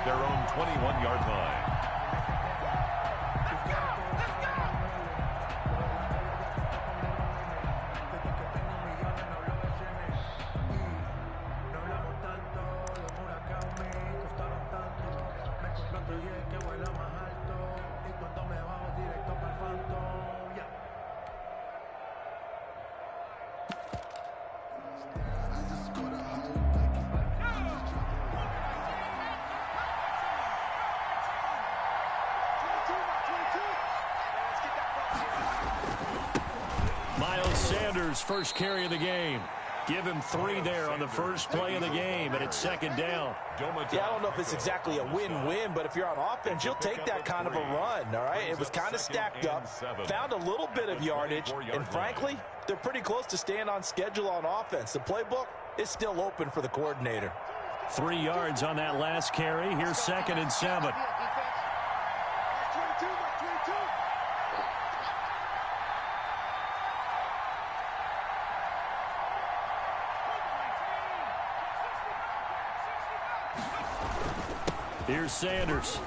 their own 21-yard line. First carry of the game. Give him 3 there on the first play of the game, and it's second down. Yeah, I don't know if it's exactly a win-win, but if you're on offense, you'll take that kind of a run, all right? It was kind of stacked up, found a little bit of yardage, and frankly, they're pretty close to staying on schedule on offense. The playbook is still open for the coordinator. 3 yards on that last carry. Here's 2nd and 7. Here's Sanders.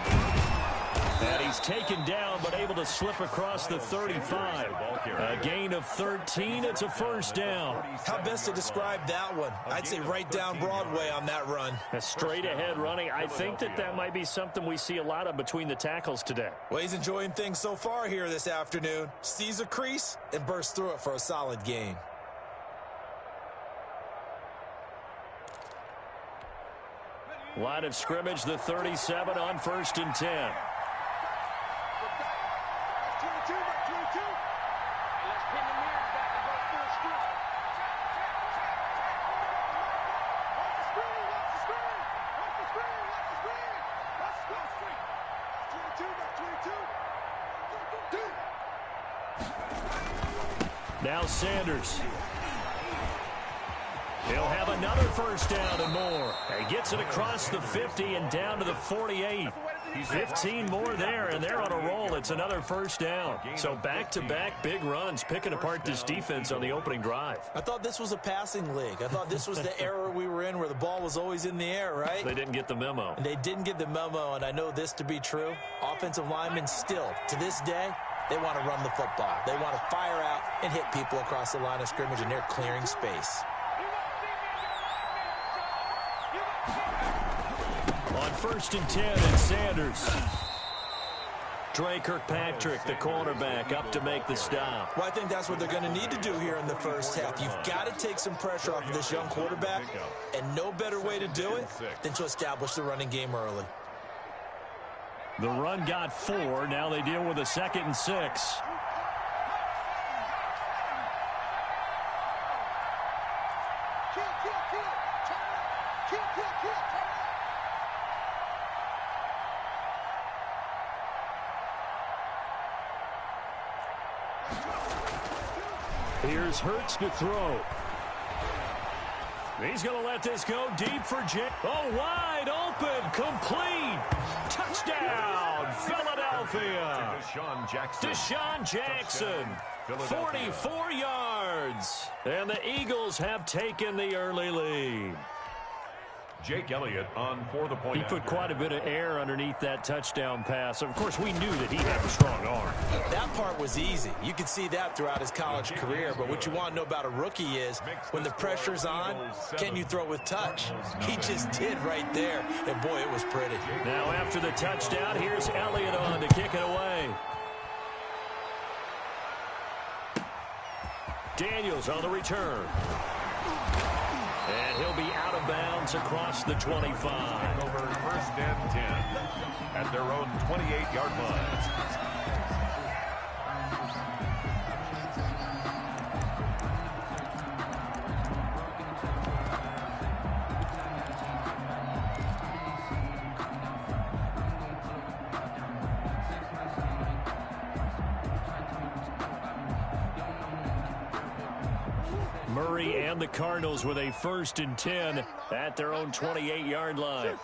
And he's taken down, but able to slip across the 35. A gain of 13. It's a first down. How best to describe that one? I'd say right down Broadway on that run. A straight ahead running. I think that might be something we see a lot of between the tackles today. Well, he's enjoying things so far here this afternoon. Sees a crease and bursts through it for a solid gain. Line of scrimmage, the 37 on 1st and 10. Now Sanders. He'll have another first down and more. He gets it across the 50 and down to the 48. 15 more there, and they're on a roll. It's another first down. So back-to-back big runs, picking apart this defense on the opening drive. I thought this was a passing league. I thought this was the era we were in where the ball was always in the air, right? They didn't get the memo. And they didn't get the memo, and I know this to be true. Offensive linemen still, to this day, they want to run the football. They want to fire out and hit people across the line of scrimmage, and they're clearing space. On 1st and 10, it's Sanders. Trey Kirkpatrick, the cornerback, up to make the stop. Well, I think that's what they're going to need to do here in the first half. You've got to take some pressure off of this young quarterback, and no better way to do it than to establish the running game early. The run got 4. Now they deal with a 2nd and 6. Here's Hurts to throw. He's going to let this go deep for Jay. Oh, wide open, complete. Touchdown, Philadelphia. Deshaun Jackson, 44 yards. And the Eagles have taken the early lead. Jake Elliott on for the point. He put quite a bit of air underneath that touchdown pass. Of course, we knew that he had a strong arm. That part was easy. You could see that throughout his college career. But what you want to know about a rookie is when the pressure's on, can you throw with touch? He just did right there. And, boy, it was pretty. Now, after the touchdown, here's Elliott on to kick it away. Daniels on the return. And he'll be out of bounds across the 25. Over 1st and 10 at their own 28-yard line. Murray and the Cardinals with a 1st and 10 at their own 28-yard line.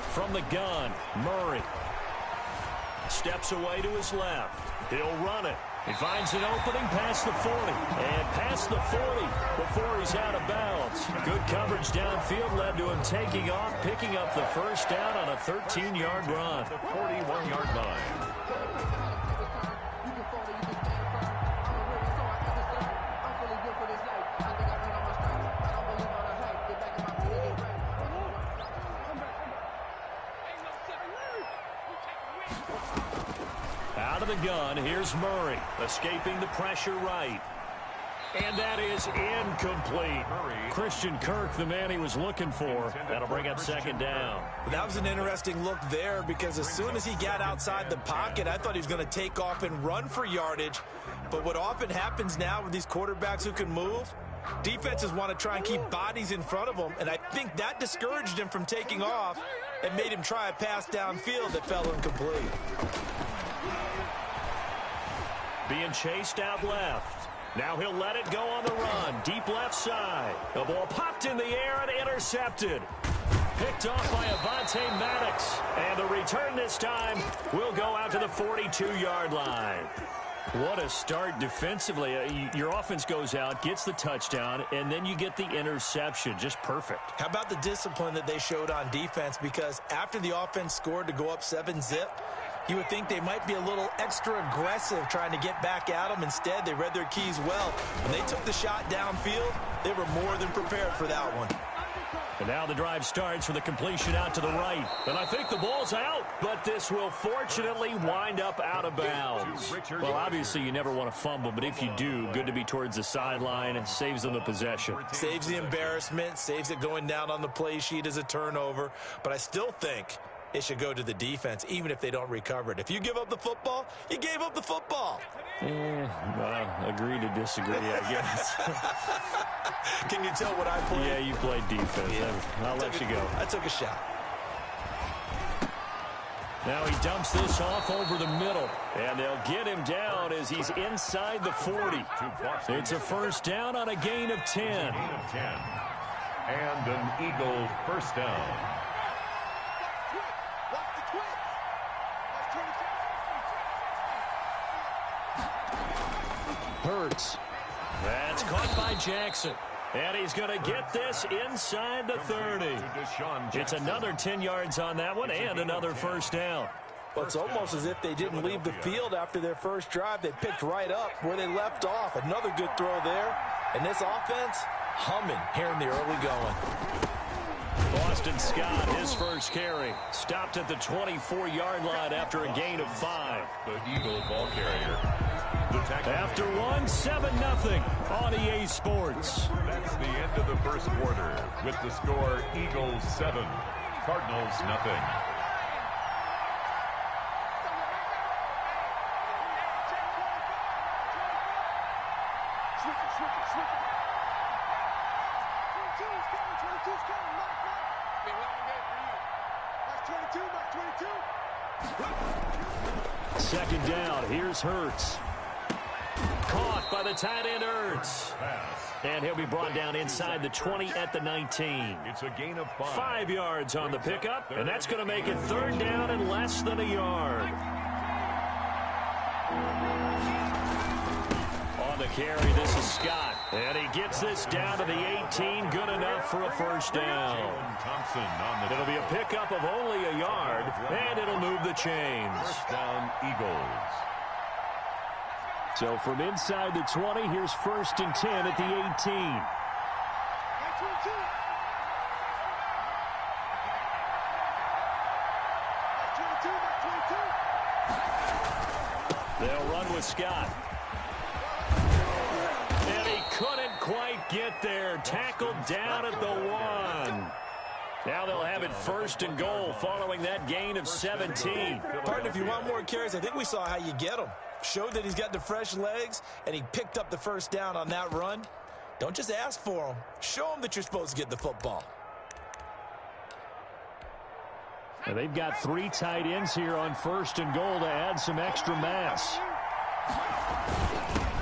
From the gun, Murray steps away to his left. He'll run it. He finds an opening past the 40. And past the 40 before he's out of bounds. Good coverage downfield led to him taking off, picking up the first down on a 13-yard run. The 41-yard line. Out of the gun, here's Murray, escaping the pressure right. And that is incomplete. Christian Kirk, the man he was looking for. That'll bring up second down. That was an interesting look there because as soon as he got outside the pocket, I thought he was going to take off and run for yardage. But what often happens now with these quarterbacks who can move, defenses want to try and keep bodies in front of them, and I think that discouraged him from taking off and made him try a pass downfield that fell incomplete. Being chased out left. Now he'll let it go on the run. Deep left side. The ball popped in the air and intercepted. Picked off by Avonte Maddox. And the return this time will go out to the 42-yard line. What a start defensively. Your offense goes out, gets the touchdown, and then you get the interception. Just perfect. How about the discipline that they showed on defense? Because after the offense scored to go up 7-zip, you would think they might be a little extra aggressive trying to get back at them. Instead, they read their keys well. When they took the shot downfield, they were more than prepared for that one. And now the drive starts with a completion out to the right. And I think the ball's out, but this will fortunately wind up out of bounds. Well, obviously you never want to fumble, but if you do, good to be towards the sideline and saves them the possession. Saves the embarrassment, saves it going down on the play sheet as a turnover. But I still think it should go to the defense, even if they don't recover it. If you give up the football, you gave up the football. Well, agree to disagree, I guess. Can you tell what I played? Yeah, you played defense. Yeah. I'll let you go. I took a shot. Now he dumps this off over the middle, and they'll get him down as he's inside the 40. It's a first down on a gain of 10. And an Eagle first down. Hurts. That's caught by Jackson. And he's going to get this inside the 30. It's another 10 yards on that one and another first down. Well, it's almost as if they didn't leave the field after their first drive. They picked right up where they left off. Another good throw there. And this offense, humming here in the early going. Boston Scott, his first carry. Stopped at the 24-yard line after a gain of 5. The Eagle ball carrier. After 7-0 on EA Sports. That's the end of the first quarter with the score Eagles 7, Cardinals 0. Second down, here's Hurts. Caught by the tight end Hurts. And he'll be brought down inside the 20 at the 19. It's a gain of 5. 5 yards on the pickup, and that's going to make it third down and less than a yard. On the carry, this is Scott. And he gets this down to the 18, good enough for a first down. It'll be a pickup of only a yard, and it'll move the chains. First down, Eagles. So from inside the 20, here's first and 10 at the 18. They'll run with Scott. And he couldn't quite get there. Tackled down at the 1. Now they'll have it first and goal following that gain of 17. Partner, if you want more carries, I think we saw how you get them. Showed that he's got the fresh legs, and he picked up the first down on that run. Don't just ask for him. Show him that you're supposed to get the football. And they've got 3 tight ends here on first and goal to add some extra mass.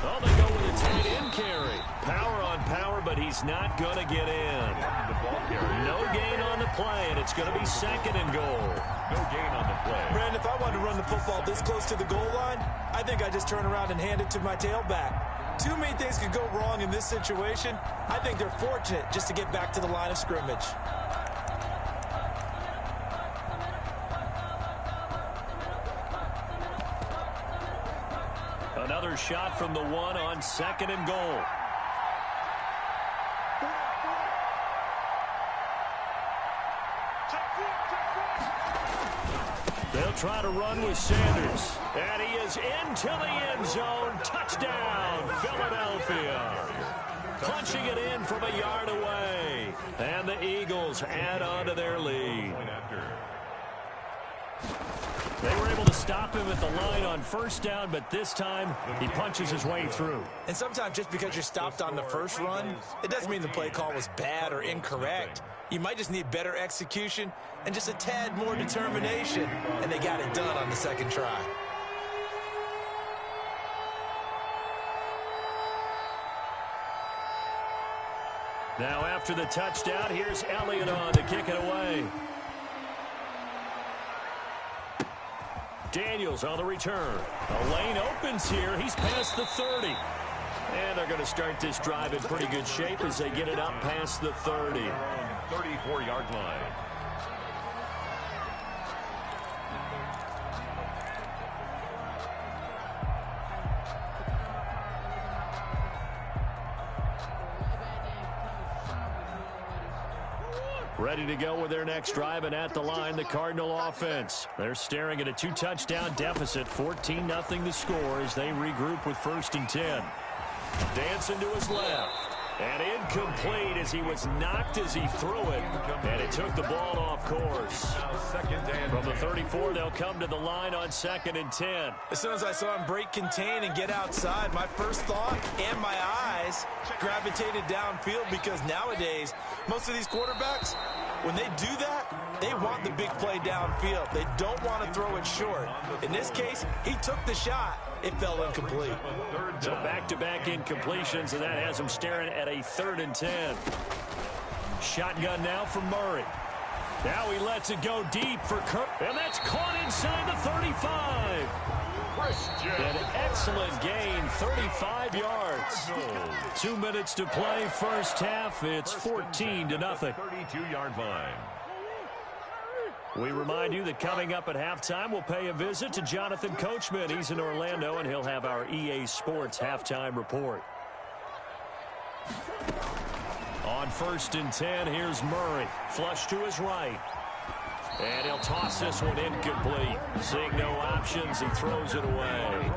Oh, they go with a tight end carry. Power on power, but he's not going to get in. No gain on the play, and it's going to be 2nd and goal. No gain on the play. Brandon, if I wanted to run the football this close to the goal line, I think I just turn around and hand it to my tailback. Too many things could go wrong in this situation. I think they're fortunate just to get back to the line of scrimmage. Another shot from the 1 on 2nd and goal. They'll try to run with Sanders. And he is into the end zone. Touchdown, Philadelphia. Punching it in from a yard away. And the Eagles add on to their lead. They were able to stop him at the line on 1st down, but this time he punches his way through. And sometimes just because you're stopped on the first run, it doesn't mean the play call was bad or incorrect. You might just need better execution and just a tad more determination, and they got it done on the 2nd try. Now after the touchdown, here's Elliott on to kick it away. Daniels on the return. A lane opens here. He's past the 30. And they're going to start this drive in pretty good shape as they get it up past the 30. 34-yard line. Ready to go with their next drive, and at the line, the Cardinal offense. They're staring at a 2-touchdown deficit, 14-0 the score as they regroup with 1st and 10. Dancing to his left. And incomplete as he was knocked as he threw it. And it took the ball off course. From the 34, they'll come to the line on 2nd and 10. As soon as I saw him break contain and get outside, my first thought and my eyes gravitated downfield, because nowadays, most of these quarterbacks, when they do that, they want the big play downfield. They don't want to throw it short. In this case, he took the shot. It fell incomplete. So back-to-back incompletions, and that has him staring at a 3rd and 10. Shotgun now for Murray. Now he lets it go deep for Kirk, and that's caught inside the 35. An excellent gain, 35 yards. 2 minutes to play, 1st half. It's 14-0. 32-yard line. We remind you that coming up at halftime, we'll pay a visit to Jonathan Coachman. He's in Orlando, and he'll have our EA Sports halftime report. On 1st and 10, here's Murray. Flush to his right. And he'll toss this one incomplete. Seeing no options, he throws it away.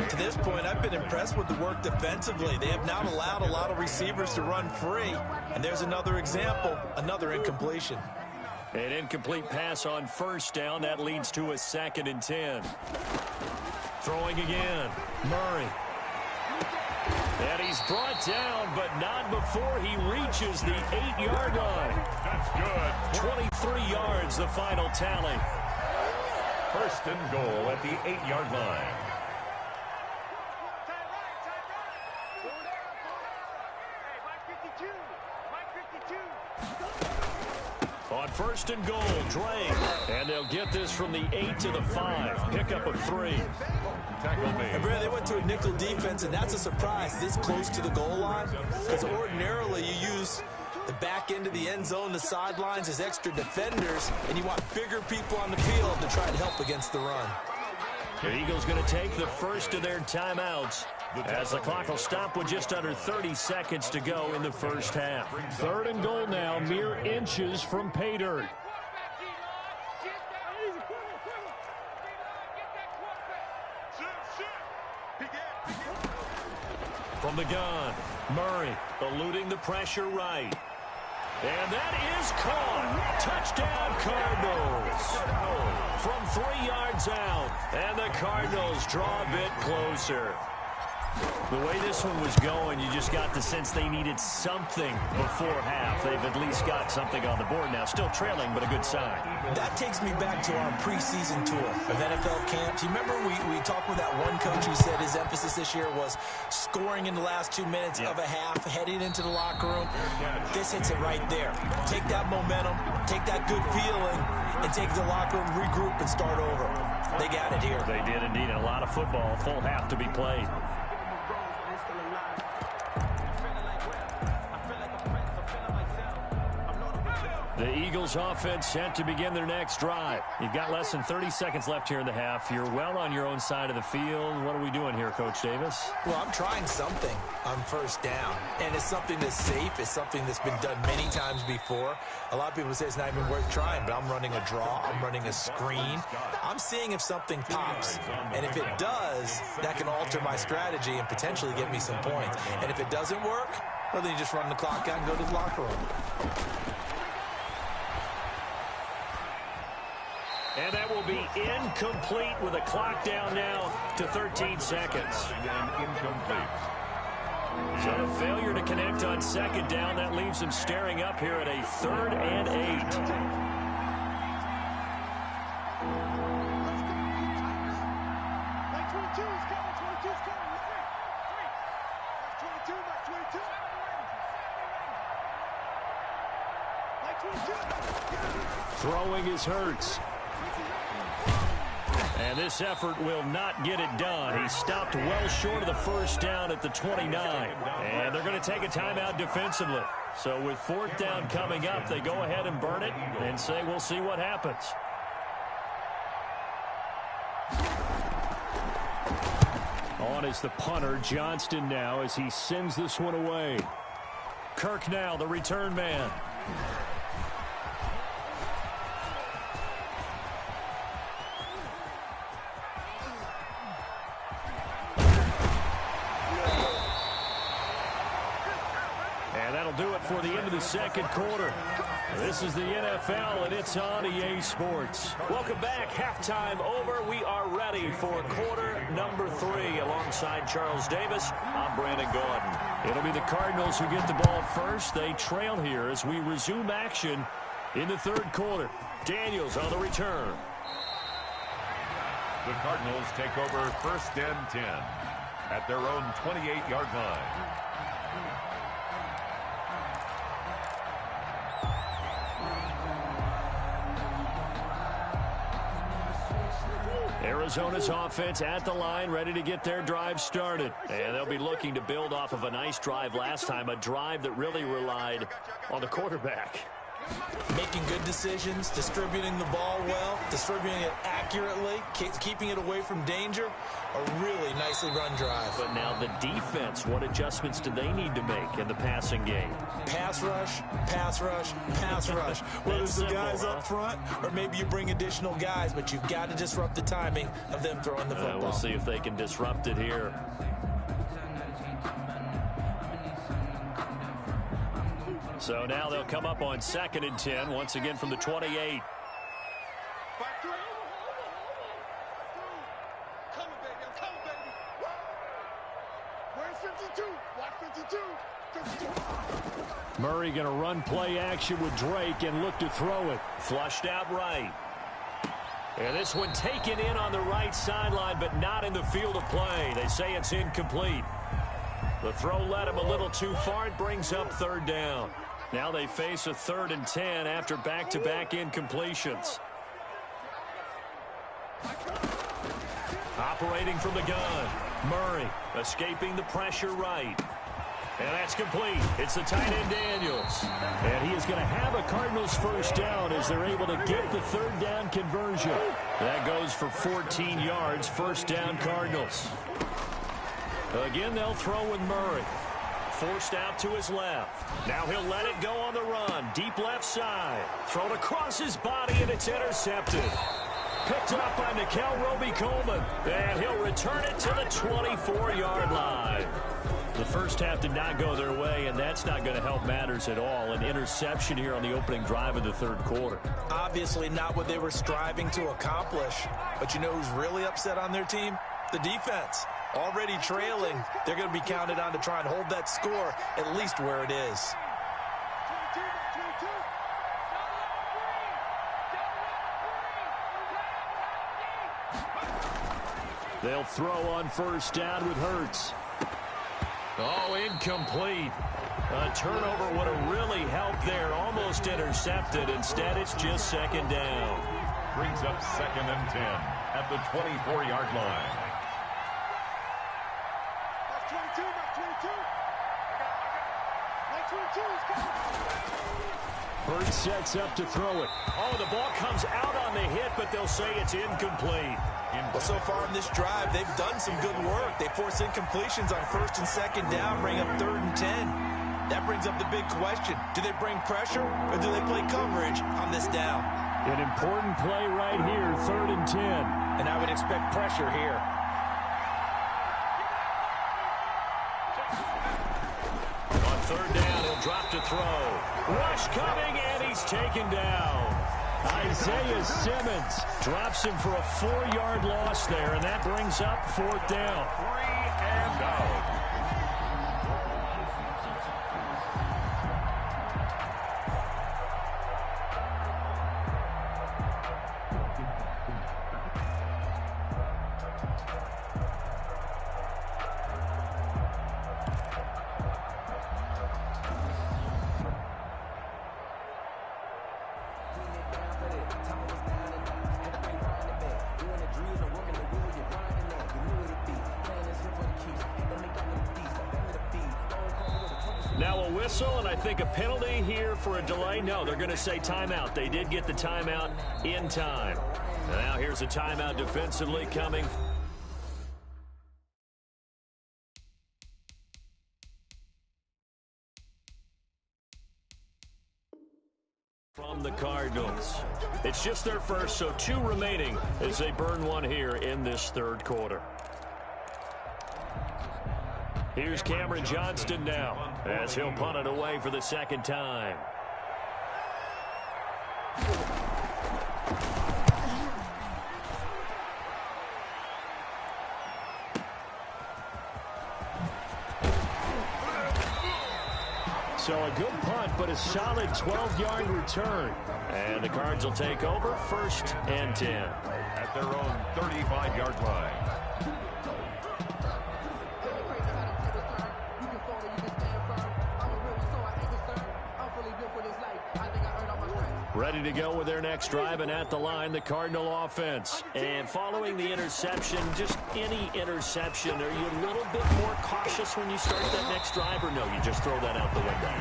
To this point, I've been impressed with the work defensively. They have not allowed a lot of receivers to run free. And there's another example, another incompletion. An incomplete pass on 1st down. That leads to a 2nd and 10. Throwing again. Murray. And he's brought down, but not before he reaches the 8-yard line. That's good. 23 yards, the final tally. 1st and goal at the 8-yard line. On 1st and goal, Drake. And they'll get this from the 8 to the 5. Pickup of 3. And Brad, they went to a nickel defense, and that's a surprise this close to the goal line, because ordinarily you use the back end of the end zone, the sidelines as extra defenders, and you want bigger people on the field to try and help against the run. The Eagles going to take the first of their timeouts as the clock will stop with just under 30 seconds to go in the 1st half. 3rd and goal now, mere inches from pay dirt. From the gun, Murray eluding the pressure right. And that is caught. Touchdown, Cardinals. From 3 yards out. And the Cardinals draw a bit closer. The way this one was going, you just got the sense they needed something before half. They've at least got something on the board now. Still trailing, but a good sign. That takes me back to our preseason tour of NFL camps. You remember we talked with that one coach who said his emphasis this year was scoring in the last 2 minutes of a half, heading into the locker room. This hits it right there. Take that momentum, take that good feeling, and take the locker room, regroup, and start over. They got it here. They did indeed. A lot of football, full half to be played. The Eagles offense set to begin their next drive. You've got less than 30 seconds left here in the half. You're well on your own side of the field. What are we doing here, Coach Davis? Well, I'm trying something on first down, and it's something that's safe. It's something that's been done many times before. A lot of people say it's not even worth trying, but I'm running a draw. I'm running a screen. I'm seeing if something pops, and if it does, that can alter my strategy and potentially get me some points. And if it doesn't work, well, then you just run the clock out and go to the locker room. And that will be incomplete with a clock down now to 13 seconds. So a failure to connect on second down. That leaves them staring up here at a 3rd and 8. Throwing is Hurts. And this effort will not get it done. He stopped well short of the first down at the 29. And they're going to take a timeout defensively. So with 4th down coming up, they go ahead and burn it and say we'll see what happens. On is the punter, Johnston now, as he sends this one away. Kirk now, the return man. Do it for the end of the second quarter. This is the NFL, and it's on EA Sports. Welcome back. Halftime over. We are ready for quarter number 3. Alongside Charles Davis, I'm Brandon Gordon. It'll be the Cardinals who get the ball first. They trail here as we resume action in the 3rd quarter. Daniels on the return. The Cardinals take over 1st and 10 at their own 28-yard line. Arizona's offense at the line, ready to get their drive started. And they'll be looking to build off of a nice drive last time, a drive that really relied on the quarterback. Making good decisions, distributing the ball well, distributing it accurately, keeping it away from danger. A really nicely run drive. But now the defense, what adjustments do they need to make in the passing game? Pass rush, pass rush, pass rush. Whether it's the guys up front or maybe you bring additional guys, but you've got to disrupt the timing of them throwing the football. We'll see if they can disrupt it here. So now they'll come up on 2nd and 10, once again from the 28. Murray going to run play action with Drake and look to throw it. Flushed out right. And this one taken in on the right sideline, but not in the field of play. They say it's incomplete. The throw led him a little too far. It brings up 3rd down. Now they face a 3rd and 10 after back-to-back incompletions. Operating from the gun. Murray escaping the pressure right. And that's complete. It's the tight end Daniels. And he is going to have a Cardinals first down as they're able to get the 3rd down conversion. That goes for 14 yards. First down Cardinals. Again, they'll throw with Murray. Forced out to his left. Now he'll let it go on the run. Deep left side. Thrown across his body, and it's intercepted. Picked up by Nikel Roby-Coleman. And he'll return it to the 24-yard line. The first half did not go their way, and that's not going to help matters at all. An interception here on the opening drive of the 3rd quarter. Obviously not what they were striving to accomplish. But you know who's really upset on their team? The defense. Already trailing, they're going to be counted on to try and hold that score at least where it is. They'll throw on first down with Hurts. Oh, incomplete. A turnover would have really helped there. Almost intercepted. Instead, it's just second down. Brings up 2nd and 10 at the 24-yard line. Hurts sets up to throw it. Oh, the ball comes out on the hit, but they'll say it's incomplete. Well, so far in this drive, they've done some good work. They force incompletions on first and second down, bring up 3rd and 10. That brings up the big question. Do they bring pressure or do they play coverage on this down? An important play right here, 3rd and 10. And I would expect pressure here. On 3rd down, he'll drop to throw. Rush coming, and he's taken down. Isaiah Simmons drops him for a 4-yard loss there, and that brings up 4th down. 3 and out. Now a whistle, and I think a penalty here for a delay. No, they're going to say timeout. They did get the timeout in time. Now here's a timeout defensively coming from the Cardinals. It's just their first, so 2 remaining as they burn one here in this 3rd quarter. Here's Cameron Johnston now as he'll punt it away for the 2nd time. So a good punt, but a solid 12-yard return. And the Cards will take over 1st and 10. At their own 35-yard line. Ready to go with their next drive, and at the line, the Cardinal offense. And following the interception, just any interception, are you a little bit more cautious when you start that next drive, or no, you just throw that out the window?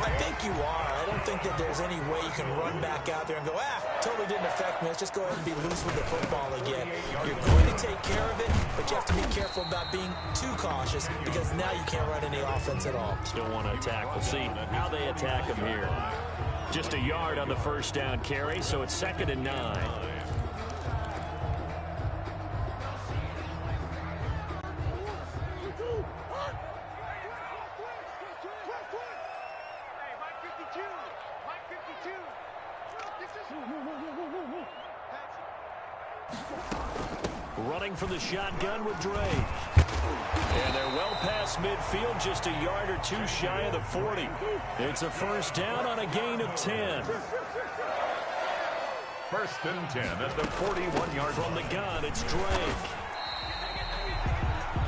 I think you are. I don't think that there's any way you can run back out there and go, totally didn't affect me. Let's just go ahead and be loose with the football again. You're going to take care of it, but you have to be careful about being too cautious because now you can't run any offense at all. Still want to attack. We'll see how they attack him here. Just a yard on the first down carry, so it's 2nd and 9. Running from the shotgun with Drake. And they're well past midfield, just a yard or 2 shy of the 40. It's a first down on a gain of 10. 1st and 10 at the 41-yard from the gun. It's Drake.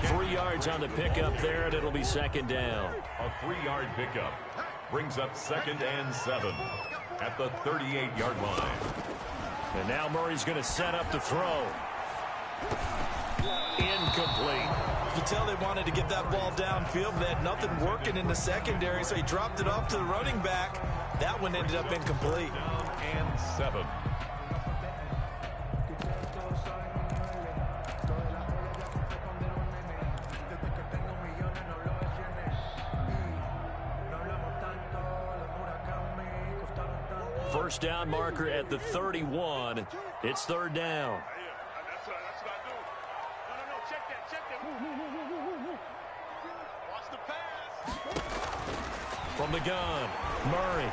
3 yards on the pickup there, and it'll be 2nd down. A 3-yard pickup brings up 2nd and 7 at the 38-yard line. And now Murray's going to set up to throw. Incomplete. You can tell they wanted to get that ball downfield, but they had nothing working in the secondary, so he dropped it off to the running back. That one ended up incomplete. And 7. First down marker at the 31. It's 3rd down. From the gun, Murray.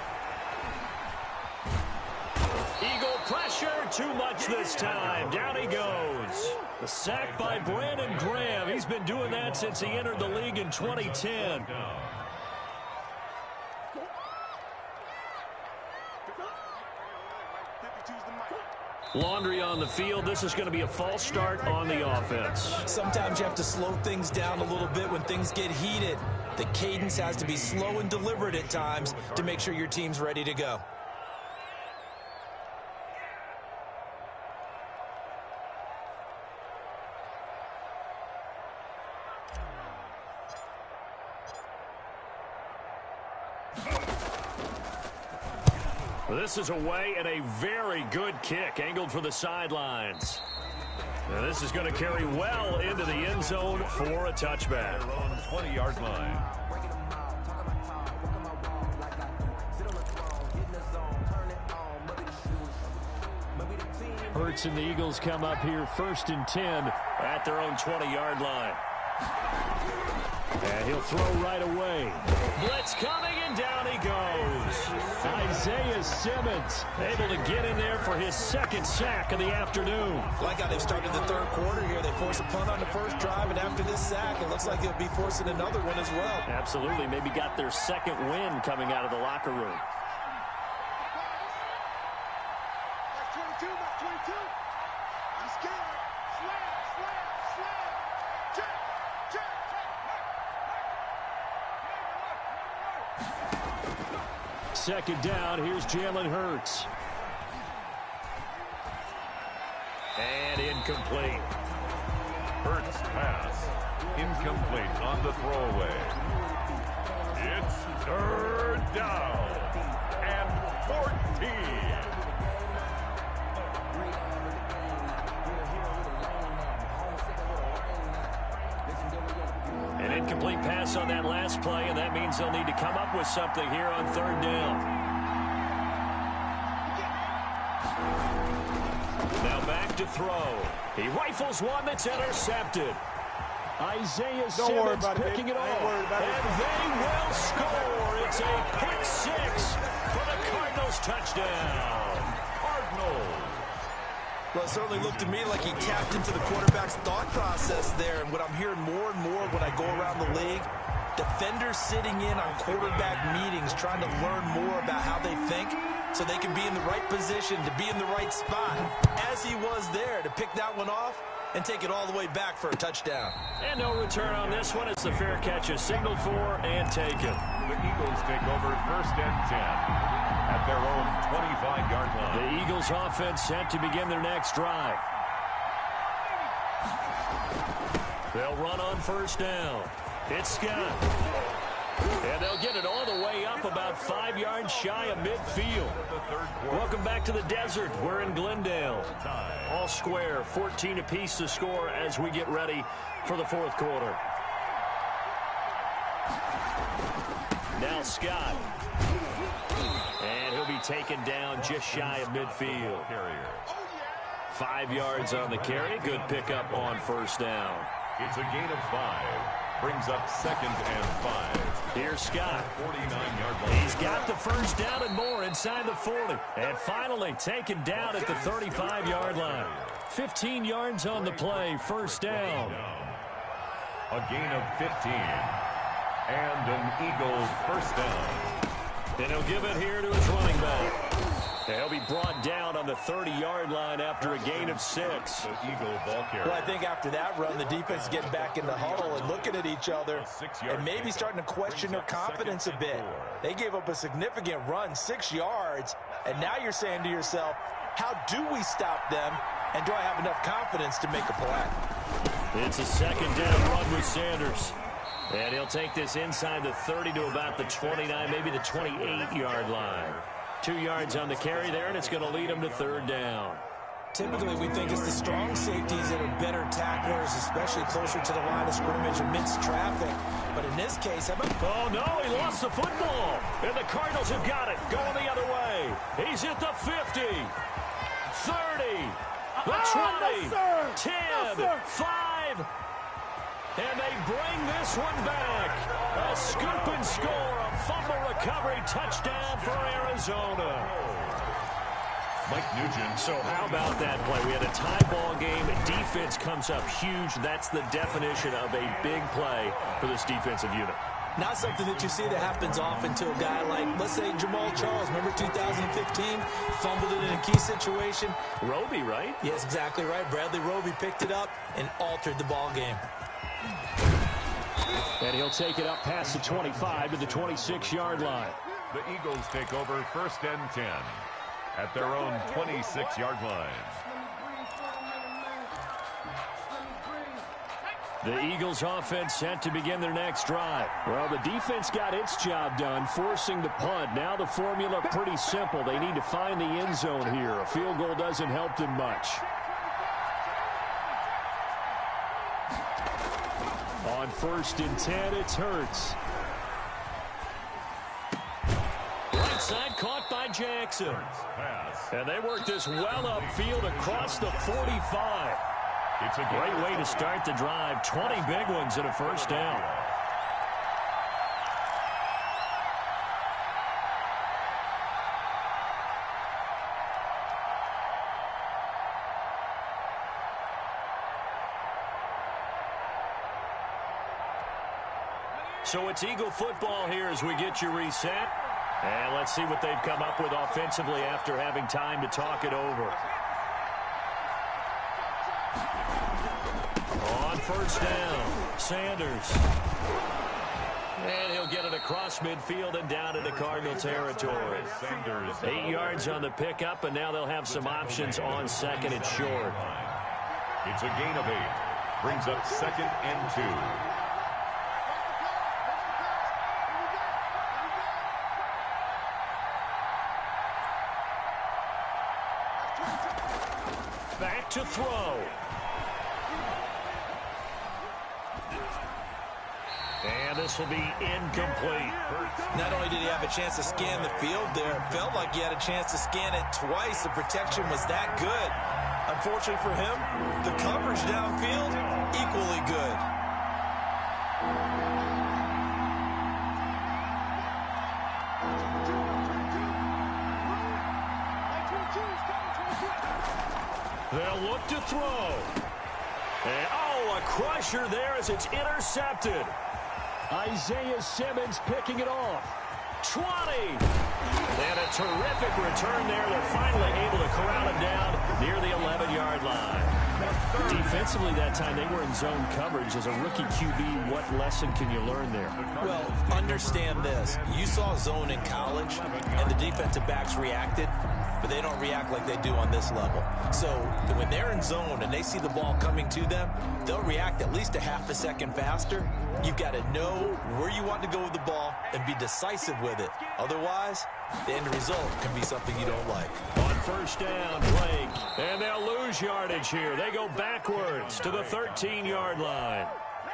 Eagle pressure, too much this time. Down he goes. The sack by Brandon Graham. He's been doing that since he entered the league in 2010. Laundry on the field. This is going to be a false start on the offense. Sometimes you have to slow things down a little bit when things get heated. The cadence has to be slow and deliberate at times to make sure your team's ready to go. This is away and a very good kick angled for the sidelines. Now this is going to carry well into the end zone for a touchback. Their own 20-yard line. Hurts and the Eagles come up here 1st and 10 at their own 20-yard line. And he'll throw right away. Blitz coming, and down he goes. Isaiah Simmons able to get in there for his 2nd sack of the afternoon. Like how they've started the 3rd quarter here. They force a punt on the 1st drive, and after this sack, it looks like they'll be forcing another one as well. Absolutely. Maybe got their 2nd win coming out of the locker room. Second down, here's Jalen Hurts. And incomplete. Hurts pass. Incomplete on the throwaway. It's 3rd down and 14. An incomplete pass on that last play, and that means they'll need to come up with something here on 3rd down. Now back to throw. He rifles one that's intercepted. Isaiah Simmons picking it off, and they will score. It's a pick 6 for the Cardinals touchdown. Cardinals. Well, it certainly looked to me like he tapped into the quarterback's thought process there. And what I'm hearing more and more when I go around the league, defenders sitting in on quarterback meetings trying to learn more about how they think so they can be in the right position to be in the right spot, as he was there to pick that one off and take it all the way back for a touchdown. And no return on this one. It's the fair catch is signaled for and taken. The Eagles take over 1st and 10. At their own 25-yard line. The Eagles offense set to begin their next drive. They'll run on 1st down. It's Scott. And they'll get it all the way up about 5 yards shy of midfield. Welcome back to the desert. We're in Glendale. All square, 14 apiece to score as we get ready for the 4th quarter. Now Scott. And he'll be taken down just shy of midfield. 5 yards on the carry. Good pickup on 1st down. It's a gain of 5. Brings up 2nd and 5. Here's Scott. 49-yard line. He's got the 1st down and more inside the 40. And finally taken down at the 35-yard line. 15 yards on the play. 1st down. A gain of 15. And an Eagle 1st down. And he'll give it here to his running back. He'll be brought down on the 30-yard line after a gain of 6. The Eagle ball carrier. Well, I think after that run, the defense is getting back in the huddle and looking at each other and maybe starting to question their confidence a bit. They gave up a significant run, 6 yards, and now you're saying to yourself, how do we stop them, and do I have enough confidence to make a play? It's a 2nd down run with Sanders. And he'll take this inside the 30 to about the 29, maybe the 28-yard line. 2 yards on the carry there, and it's going to lead him to 3rd down. Typically, we think it's the strong safeties that are better tacklers, especially closer to the line of scrimmage amidst traffic. But in this case, how about... Oh, no, he lost the football. And the Cardinals have got it, going the other way. He's at the 50, 30, the 20, 10, 5, and they bring this one back. A scoop and score, a fumble recovery touchdown for Arizona. Mike Nugent. So how about that play? We had a tie ball game. Defense comes up huge. That's the definition of a big play for this defensive unit. Not something that you see that happens often to a guy like, let's say, Jamal Charles. Remember 2015? Fumbled it in a key situation. Roby, right? Yes, exactly right. Bradley Roby picked it up and altered the ball game. And he'll take it up past the 25 to the 26-yard line. The Eagles take over 1st and 10 at their own 26-yard line. The Eagles offense set to begin their next drive. Well, the defense got its job done, forcing the punt. Now the formula pretty simple. They need to find the end zone here. A field goal doesn't help them much. On 1st and 10, it's Hurts. Right side caught by Jackson. And they work this well upfield across the 45. It's a great way to start the drive. 20 big ones and a first down. So it's Eagle football here as we get you reset. And let's see what they've come up with offensively after having time to talk it over. On 1st down, Sanders. And he'll get it across midfield and down into Cardinal territory. 8 yards on the pickup, and now they'll have some options on 2nd and short. It's a gain of 8. Brings up 2nd and 2. Back to throw. And this will be incomplete. Not only did he have a chance to scan the field there, it felt like he had a chance to scan it twice. The protection was that good. Unfortunately for him, the coverage downfield, equally good. They'll look to throw. And, a crusher there as it's intercepted. Isaiah Simmons picking it off. 20. And a terrific return there. They're finally able to corral him down near the 11-yard line. Defensively that time, they were in zone coverage. As a rookie QB, what lesson can you learn there? Well, understand this. You saw zone in college, and the defensive backs reacted, but they don't react like they do on this level. So when they're in zone and they see the ball coming to them, they'll react at least a half a second faster. You've got to know where you want to go with the ball and be decisive with it. Otherwise, the end result can be something you don't like. On 1st down, Blake. And they'll lose yardage here. They go backwards to the 13-yard line.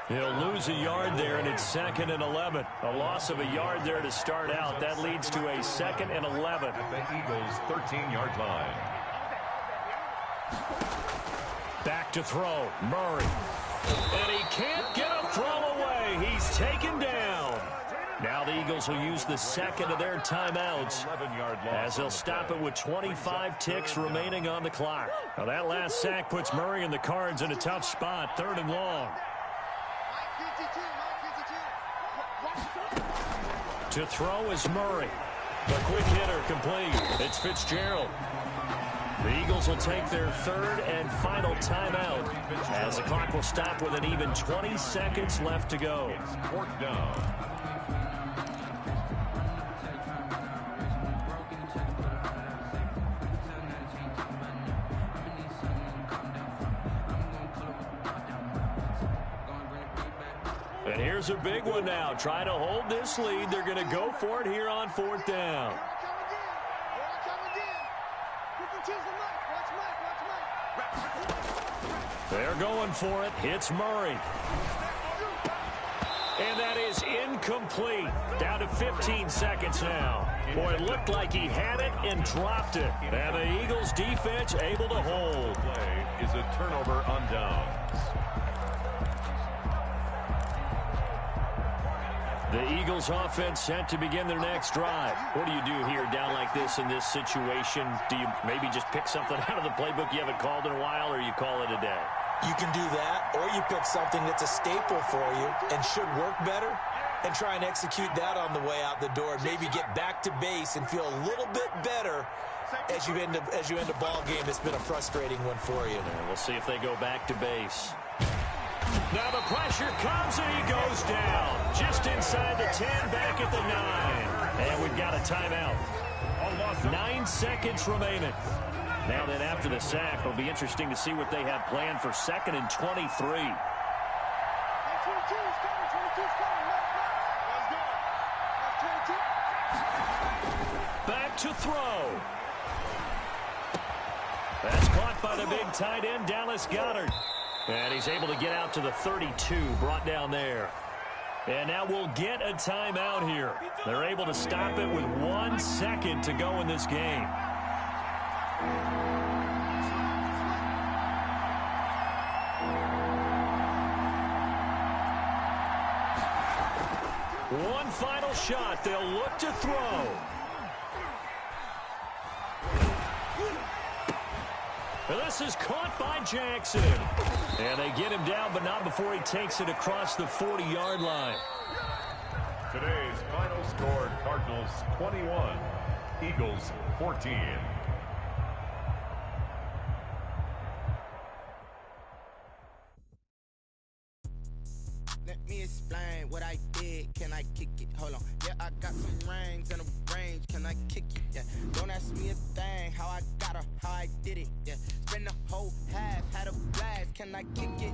He'll lose a yard there, and it's 2nd and 11. A loss of a yard there to start out. That leads to a 2nd and 11. At the Eagles' 13-yard line. Back to throw. Murray. And he can't get a throw away. He's taken down. Now the Eagles will use the 2nd of their timeouts as they'll stop it with 25 ticks remaining on the clock. Now that last sack puts Murray and the Cards in a tough spot. 3rd and long. To throw is Murray. The quick hitter complete. It's Fitzgerald. The Eagles will take their 3rd and final timeout as the clock will stop with an even 20 seconds left to go. 4th down. And here's a big one now. Trying to hold this lead. They're going to go for it here on 4th down. They're going for it. Hits Murray. And that is incomplete. Down to 15 seconds now. Boy, it looked like he had it and dropped it. And the Eagles defense able to hold. Play is a turnover on downs. The Eagles offense set to begin their next drive. What do you do here down like this in this situation? Do you maybe just pick something out of the playbook you haven't called in a while, or you call it a day? You can do that, or you pick something that's a staple for you and should work better and try and execute that on the way out the door. Maybe get back to base and feel a little bit better as you end a ball game that's been a frustrating one for you. And we'll see if they go back to base. Now the pressure comes and he goes down. Just inside the 10, back at the 9. And we've got a timeout. 9 seconds remaining. Now then after the sack, it'll be interesting to see what they have planned for 2nd and 23. Back to throw. That's caught by the big tight end, Dallas Goedert. And he's able to get out to the 32, brought down there. And now we'll get a timeout here. They're able to stop it with 1 second to go in this game. One final shot. They'll look to throw. This is caught by Jackson. And they get him down, but not before he takes it across the 40-yard line. Today's final score, Cardinals 21, Eagles 14. Let me explain what I did. Can I kick it? Hold on. Yeah, I got some rings and a range. Can I kick it? Yeah. Don't ask me a thing. How I got her, how I did it. Yeah. Spend the whole half, had a blast. Can I kick it?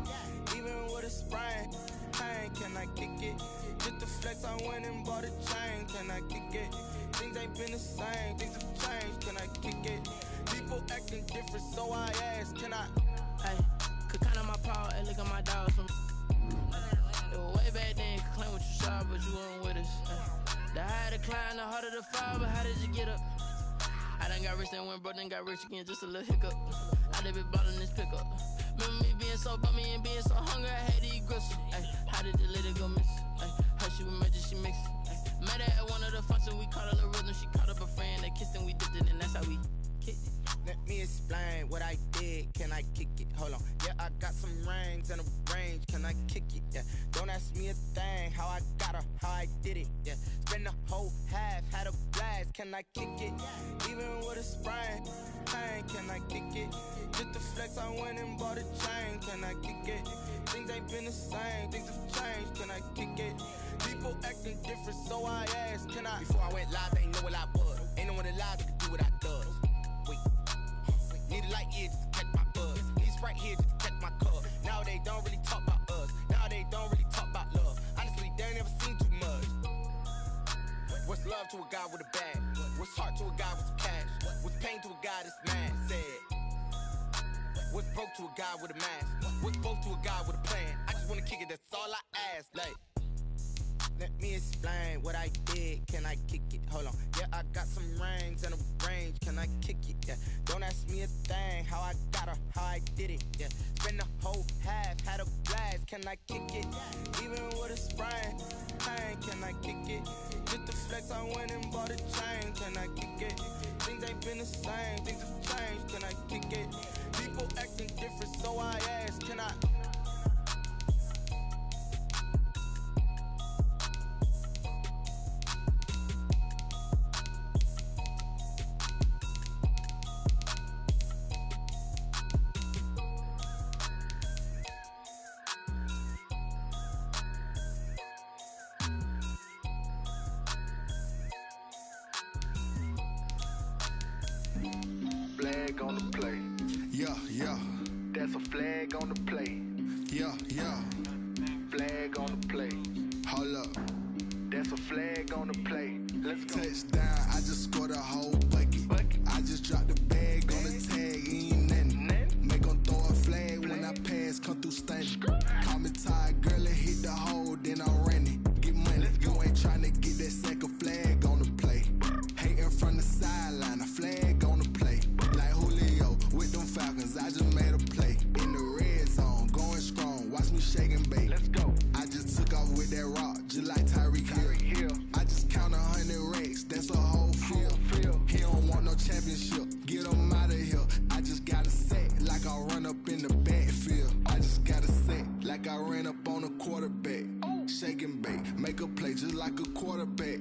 Even with a sprain. Hey, can I kick it? Just the flex, I went and bought a chain. Can I kick it? Things ain't been the same. Things have changed. Can I kick it? People acting different, so I ask. Can I? Hey, could count on my power and look at my dogs from. Way back then, you could claim what you saw, but you weren't with us. The higher the climb, the harder the fall, but how did you get up? I done got rich, then went broke, then got rich again, just a little hiccup. I done been ballin' this pickup. Remember me being so bummy and being so hungry, I had to eat gristle. Ay, how did the lady go miss? Ay, her she was magic, she mixed. Met her at one of the functions, we caught a little rhythm, she caught up a friend, they kissed and we dipped it, and that's how we kicked it. Let me explain what I did. Can I kick it? Hold on. Yeah, I got some rings and a range. Can I kick it? Yeah. Don't ask me a thing. How I got her, how I did it. Yeah. Spend the whole half, had a blast. Can I kick it? Even with a sprain. Hey, can I kick it? Just the flex, I went and bought a chain. Can I kick it? Things ain't been the same. Things have changed. Can I kick it? People acting different, so I asked. Can I? Before I went live, they ain't know what I was. Ain't no one alive that could do what I does. Need a light year just to catch my buzz. Need Sprite here just to catch my cup. Now they don't really talk about us. Now they don't really talk about love. Honestly, they ain't never seen too much. What's love to a guy with a bag? What's heart to a guy with some cash? What's pain to a guy that's mad? Said. What's broke to a guy with a mask? What's both to a guy with a plan? I just wanna kick it, that's all I ask. Like, let me explain what I did. Can I kick it? Hold on. Yeah, I got some rings and a range. Can I kick it? Yeah. Don't ask me a thing. How I got her, how I did it. Yeah. Spend the whole half, had a blast. Can I kick it? Even with a sprain. Hey, can I kick it? Just the flex, I went and bought a chain. Can I kick it? Things ain't been the same. Things have changed. Can I kick it? People acting different, so I ask. Can I? Flag on the play. Yeah, yeah. That's a flag on the play. Yeah, yeah. Flag on the play. Hold up. That's a flag on the play. Let's go. Touchdown, I just scored a whole bucket. I just dropped the bag on the tag, ain't nothing. Make them throw a flag when I pass, come through stunning. Call me tired, girl, and hit the hole, then I'm running. Get money, you ain't trying to get that second flag on the play. Hating from the sideline, a flag on the play. Like Julio with them Falcons, I just made a play. In the red zone, going strong, watch me shake and bake. Let's go. I just took off with that rock, just like Tyreek Hill. Make a play just like a quarterback.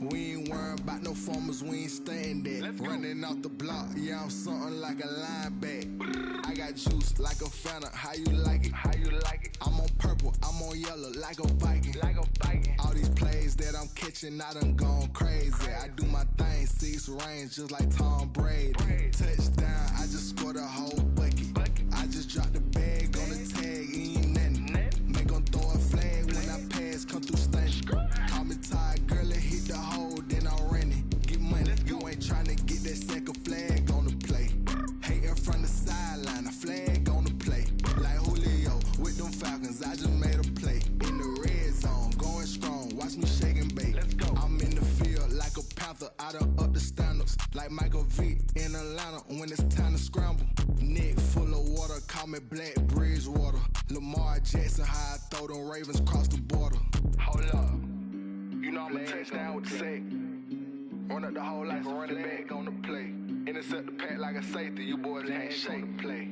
We ain't worrying about no formers, we ain't staying there. Running off the block, yeah, I'm something like a linebacker. I got juice like a Fanta, how you like it? How you like it? I'm on purple, I'm on yellow, like a Viking. Like a Viking. All these plays that I'm catching, I done gone crazy. I do my thing, 6 range, just like Tom Brady. Touchdown, I just scored a whole bucket. I just dropped the bag on the tag, ain't nothing. Make 'em throw a flag when I pass, come through stunning. Call me tired, girl, it hit the hole, then I ran it. Get money, you ain't tryna get that second flag on the play. Hating from the sideline, a flag on the play. Like Julio with them Falcons, I just made a play. In the red zone, going strong, watch me shake and bake. I'm in the field like a panther, I done up the standards. Like Michael Vick in Atlanta when it's time to scramble. Neck full of water, call me Black Bridgewater. Lamar Jackson, how I throw them Ravens across the border. Hold up, you know I'm a touchdown with the sack. Run up the whole like a running back on the play. Intercept the pack like a safety, you boys ain't shake the play.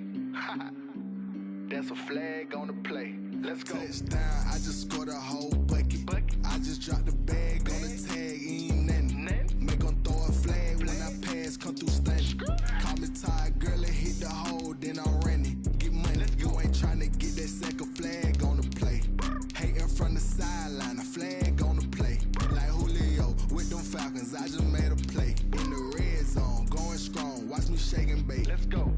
That's a flag on the play. Let's go. Touchdown, I just scored a whole bucket. I just dropped the bag on the tag, ain't nothing. Make 'em throw a flag when I pass, come through stunning. Call me tired, girl, it hit the hole, then I ran it. Get money, you ain't tryna get that second flag on the play. Hating from the sideline, a flag on the play. Like Julio with them Falcons, I just made a play. In the red zone, going strong, watch me shake and bake. Let's go.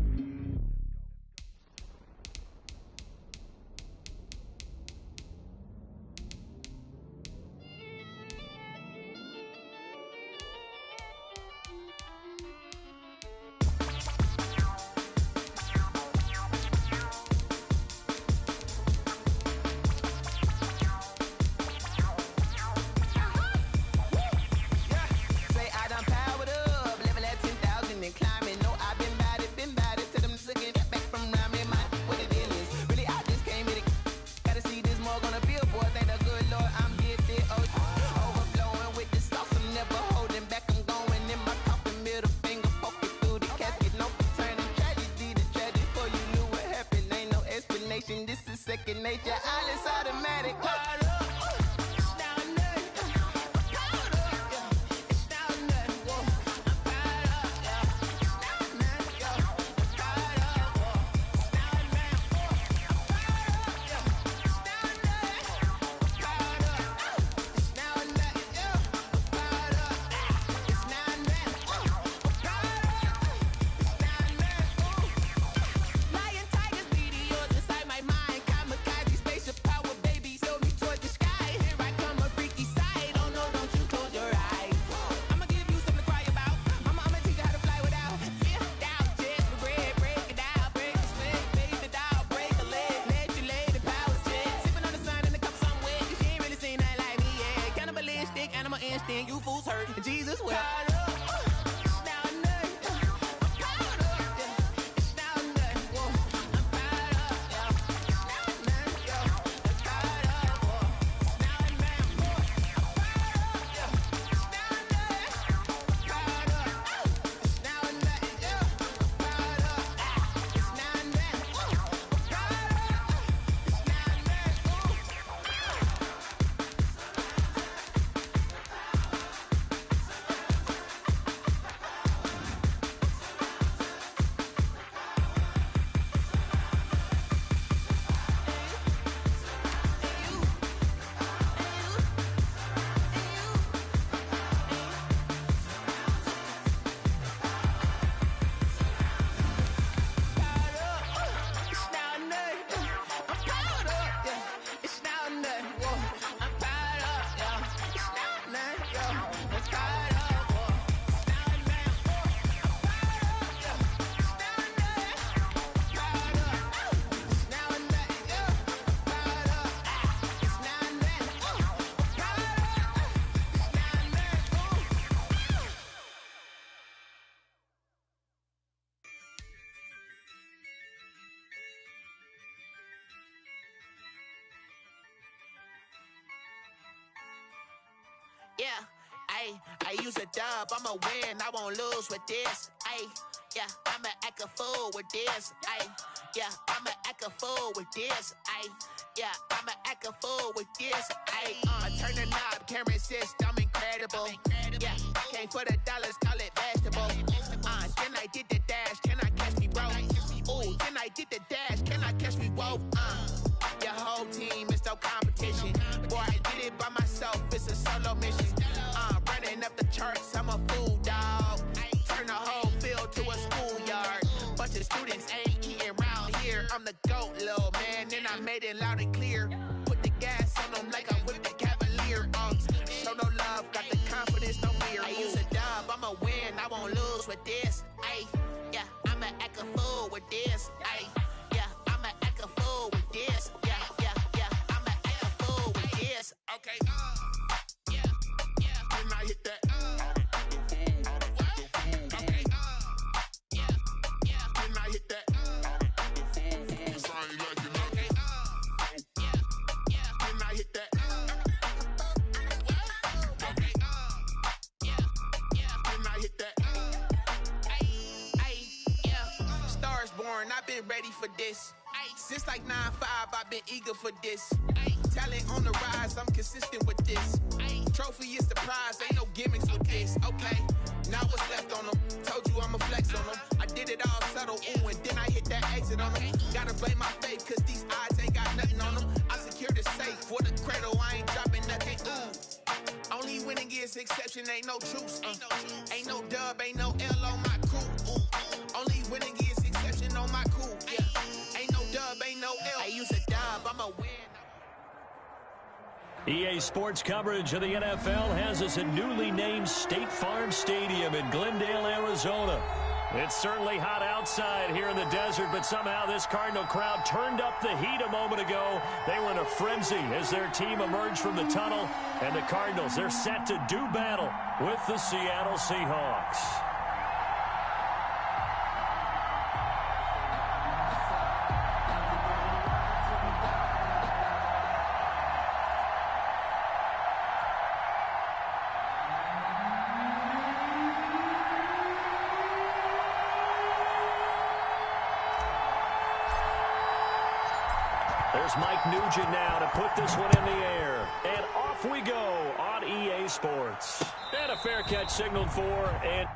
Second nature, all is automatic. You fools hurt. Jesus will. Yeah, I use a dub, I'ma win, I won't lose with this. Yeah, I'ma act a fool with this. Yeah, I'ma act a fool with this. Yeah, I'ma act a fool with this. I turn the knob, camera assist, I'm incredible. Yeah, came for the dollars, call it vegetable. Then I did the dash, can I catch me, bro? Ooh, then I did the dash, can I catch me, whoa? Your whole team is no competition. Boy, I did it by myself, it's a solo mission. Running up the charts, I'm a fool, dog. Turn the whole field to a schoolyard. Bunch of students ain't eating round here. I'm the GOAT, little man, and I made it loud and clear. Put the gas on them like I whipped the Cavalier. Show no love, got the confidence, no fear. I use a dub, I'ma win, I won't lose with this. Ay, yeah, I'ma act a fool with this. Ay, yeah, I'ma act a fool with this. Yeah, yeah, yeah, I'ma act a fool with this. Okay, yeah, yeah, when I hit that, okay, yeah, yeah, when I hit that, cause I ain't like it, okay, yeah, yeah, when I hit that, okay, yeah, yeah, when I hit that, ay, yeah, stars born, I've been ready for this. Since like 9-5, I've been eager for this. Talent on the rise, I'm consistent with this. Trophy is the prize, ain't no gimmicks with this. Okay, now what's left on them? Told you I'ma flex on them. I did it all subtle, ooh, and then I hit that exit on them. Gotta blame my faith, cause these odds ain't got nothing on them. I secure the safe for the cradle, I ain't dropping nothing, ooh. Only winning is exception, ain't no truce. Ain't no dub, ain't no L on my crew. Only winning is exception on my crew, yeah. Ain't no dub, ain't no L. I use a dub, I'ma win. EA Sports coverage of the NFL has us at newly named State Farm Stadium in Glendale, Arizona. It's certainly hot outside here in the desert, but somehow this Cardinal crowd turned up the heat a moment ago. They were in a frenzy as their team emerged from the tunnel, and the Cardinals, they're set to do battle with the Seattle Seahawks. There's Mike Nugent now to put this one in the air. And off we go on EA Sports. And a fair catch signaled for, and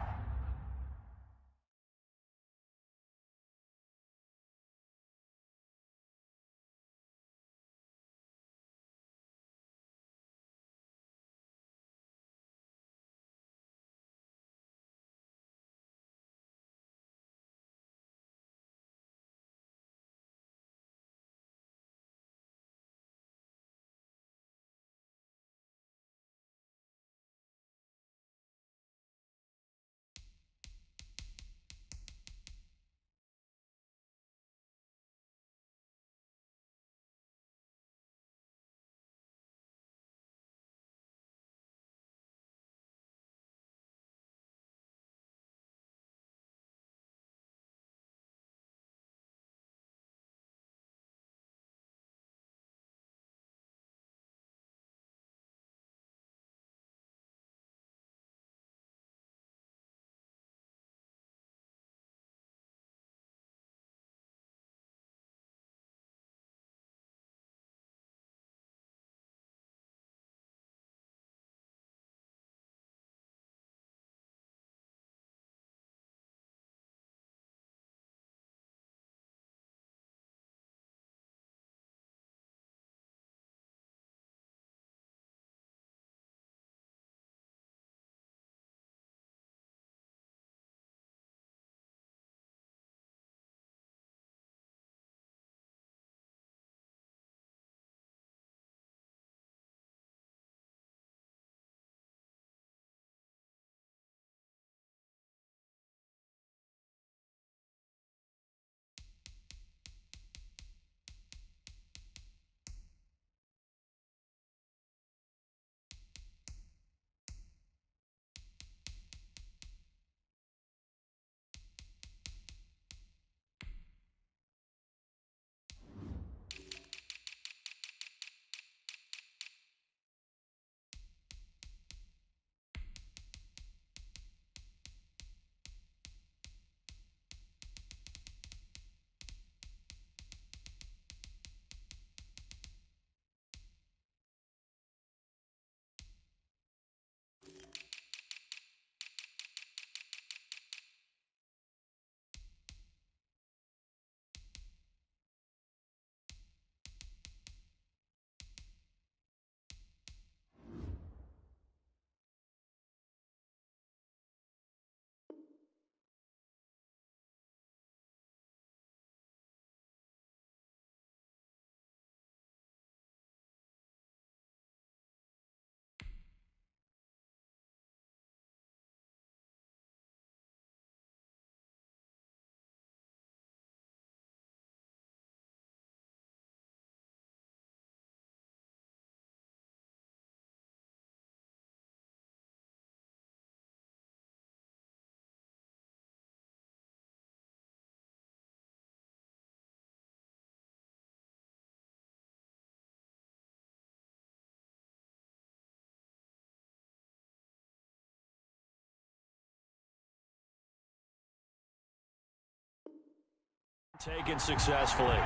Taken successfully.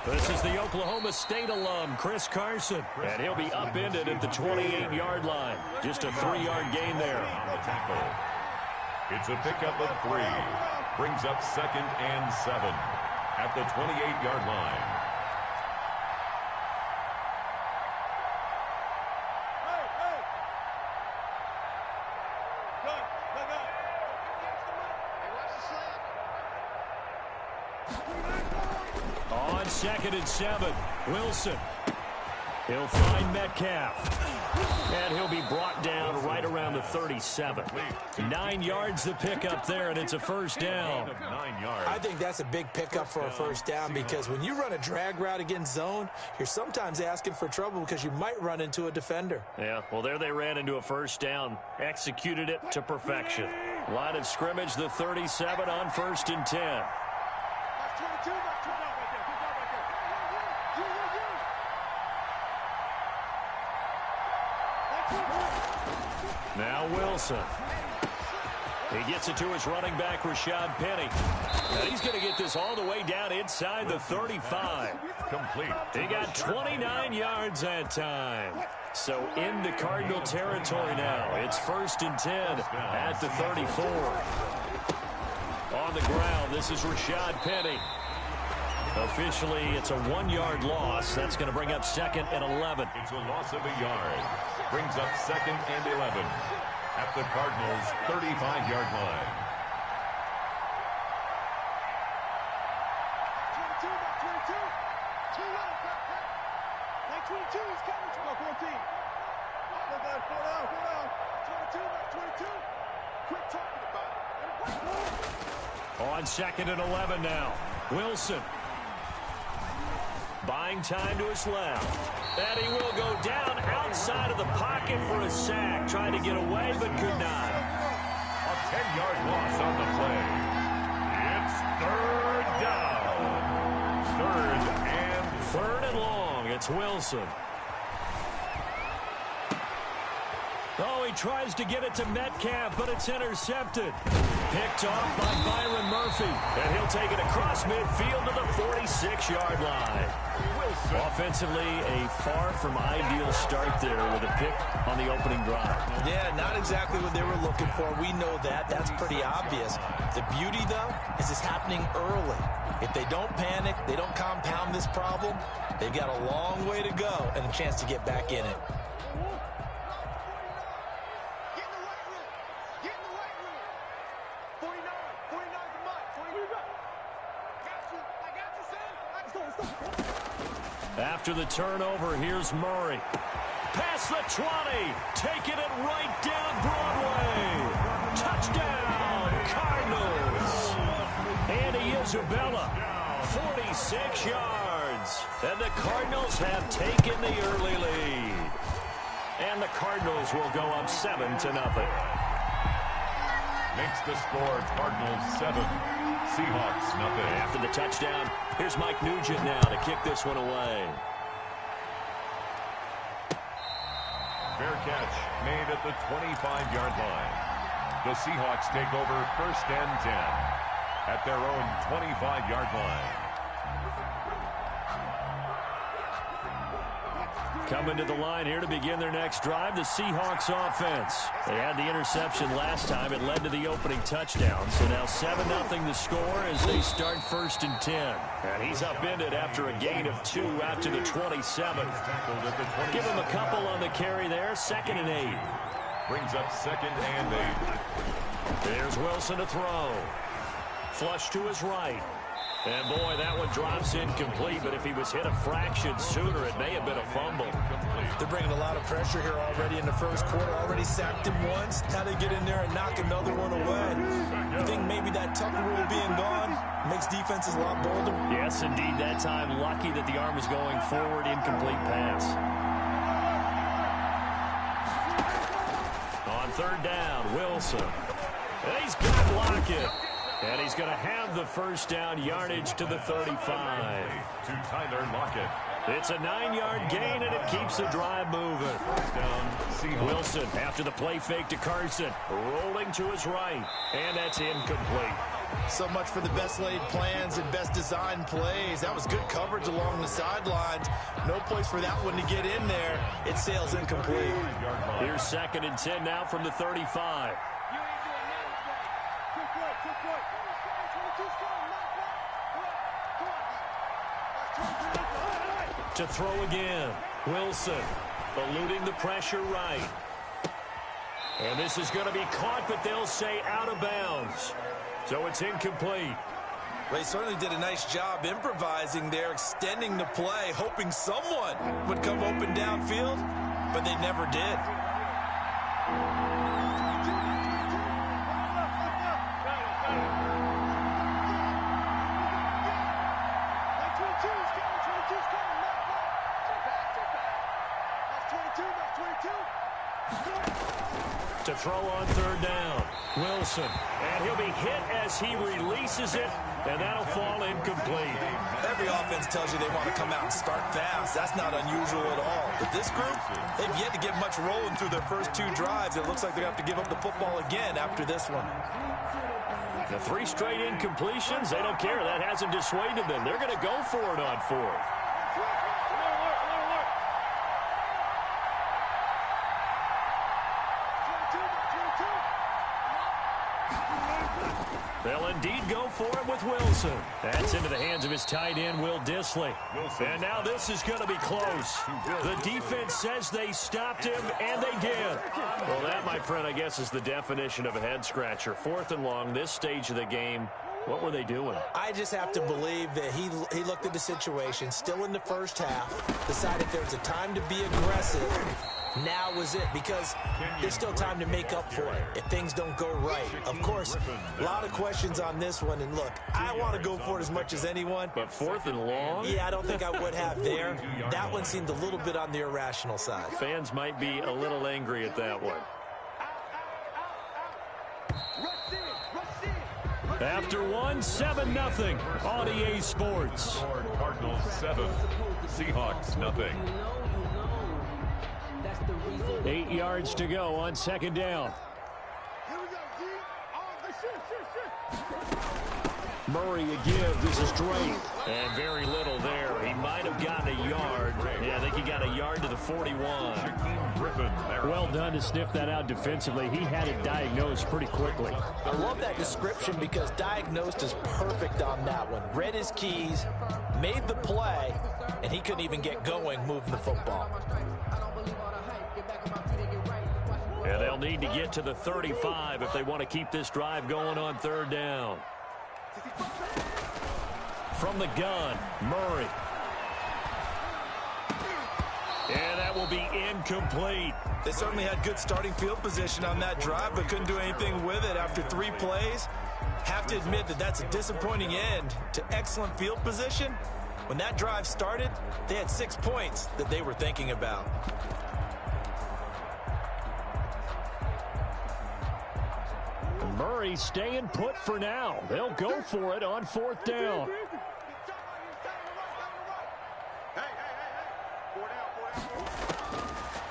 This is the Oklahoma State alum, Chris Carson, and he'll be upended at the 28-yard line. Just a 3-yard gain there. It's a pickup of 3. Brings up 2nd and 7 at the 28-yard line. On 2nd and 7, Wilson. He'll find Metcalf. And he'll be brought down right around the 37. 9 yards to pick up there, and it's a first down. 9 yards. I think that's a big pickup for a first down because when you run a drag route against zone, you're sometimes asking for trouble because you might run into a defender. Yeah, well, there they ran into a first down. Executed it to perfection. Line of scrimmage, the 37 on 1st and 10. Now Wilson. He gets it to his running back, Rashad Penny. And he's going to get this all the way down inside the 35. Complete. He got 29 yards that time. So into Cardinal territory now. It's 1st and 10 at the 34. On the ground, this is Rashad Penny. Officially, it's a 1-yard loss. That's going to bring up 2nd and 11. It's a loss of a yard. Brings up 2nd and 11 at the Cardinals' 35-yard line. 22, he's coming to go 14. Four down. 22. Quit talking about it. On 2nd and 11 now. Wilson. Buying time to his left. And he will go down outside of the pocket for a sack. Trying to get away, but could not. A 10-yard loss on the play. It's 3rd down. 3rd and long. It's Wilson. Oh, he tries to get it to Metcalf, but it's intercepted. Picked off by Byron Murphy. And he'll take it across midfield to the 46-yard line. Wilson. Offensively, a far from ideal start there with a pick on the opening drive. Yeah, not exactly what they were looking for. We know that. That's pretty obvious. The beauty, though, is it's happening early. If they don't panic, they don't compound this problem, they've got a long way to go and a chance to get back in it. After the turnover, here's Murray. Past the 20. Taking it right down Broadway. Touchdown, Cardinals. Andy Isabella, 46 yards. And the Cardinals have taken the early lead. And the Cardinals will go up 7-0. Makes the score Cardinals 7, Seahawks nothing. After the touchdown, here's Mike Nugent now to kick this one away. Fair catch made at the 25-yard line. The Seahawks take over 1st and 10 at their own 25-yard line. Coming to the line here to begin their next drive, the Seahawks offense. They had the interception last time. It led to the opening touchdown. So now 7-0 the score as they start 1st and 10. And he's upended after a gain of 2 out to the 27. Give him a couple on the carry there. 2nd and 8. Brings up 2nd and 8. There's Wilson to throw. Flush to his right. And, boy, that one drops incomplete, but if he was hit a fraction sooner, it may have been a fumble. They're bringing a lot of pressure here already in the first quarter. Already sacked him once. How they get in there and knock another one away? You think maybe that Tucker rule being gone makes defenses a lot bolder? Yes, indeed. That time, lucky that the arm was going forward, incomplete pass. On third down, Wilson. And he's got Lockett. And he's going to have the first down, yardage to the 35. To Tyler Lockett. It's a 9-yard gain, and it keeps the drive moving. Down, Wilson, after the play fake to Carson, rolling to his right, and that's incomplete. So much for the best laid plans and best designed plays. That was good coverage along the sidelines. No place for that one to get in there. It sails incomplete. Here's 2nd and 10 now from the 35. To throw again. Wilson eluding the pressure right. And this is going to be caught, but they'll say out of bounds. So it's incomplete. They certainly did a nice job improvising there, extending the play, hoping someone would come open downfield, but they never did. To throw on third down, Wilson. And he'll be hit as he releases it, and that'll fall incomplete. Every offense tells you they want to come out and start fast. That's not unusual at all. But this group, they've yet to get much rolling through their first 2 drives. It looks like they're going to have to give up the football again after this one. The 3 straight incompletions, they don't care. That hasn't dissuaded them. They're going to go for it on 4th. They'll indeed go for it with Wilson. That's into the hands of his tight end, Will Dissly. And now this is going to be close. The defense says they stopped him, and they did. Well, that, my friend, I guess is the definition of a head-scratcher. 4th and long, this stage of the game. What were they doing? I just have to believe that he looked at the situation, still in the first half, decided there was a time to be aggressive. Now was it, because there's still time to make up for it if things don't go right. Of course, a lot of questions on this one, and look, I want to go for it as much as anyone. But 4th and long? Yeah, I don't think I would have there. That one seemed a little bit on the irrational side. Fans might be a little angry at that one. After 7-0 on EA Sports. Cardinals 7, Seahawks nothing. 8 yards to go on 2nd down. Murray a give. This is Drake. And very little there. He might have gotten a yard. Yeah, I think he got a yard to the 41. Well done to sniff that out defensively. He had it diagnosed pretty quickly. I love that description because diagnosed is perfect on that one. Read his keys, made the play, and he couldn't even get going moving the football. And they'll need to get to the 35 if they want to keep this drive going on 3rd down. From the gun, Murray. And that will be incomplete. They certainly had good starting field position on that drive, but couldn't do anything with it after 3 plays. Have to admit that that's a disappointing end to excellent field position. When that drive started, they had 6 points that they were thinking about. Murray staying put for now. They'll go for it on 4th down.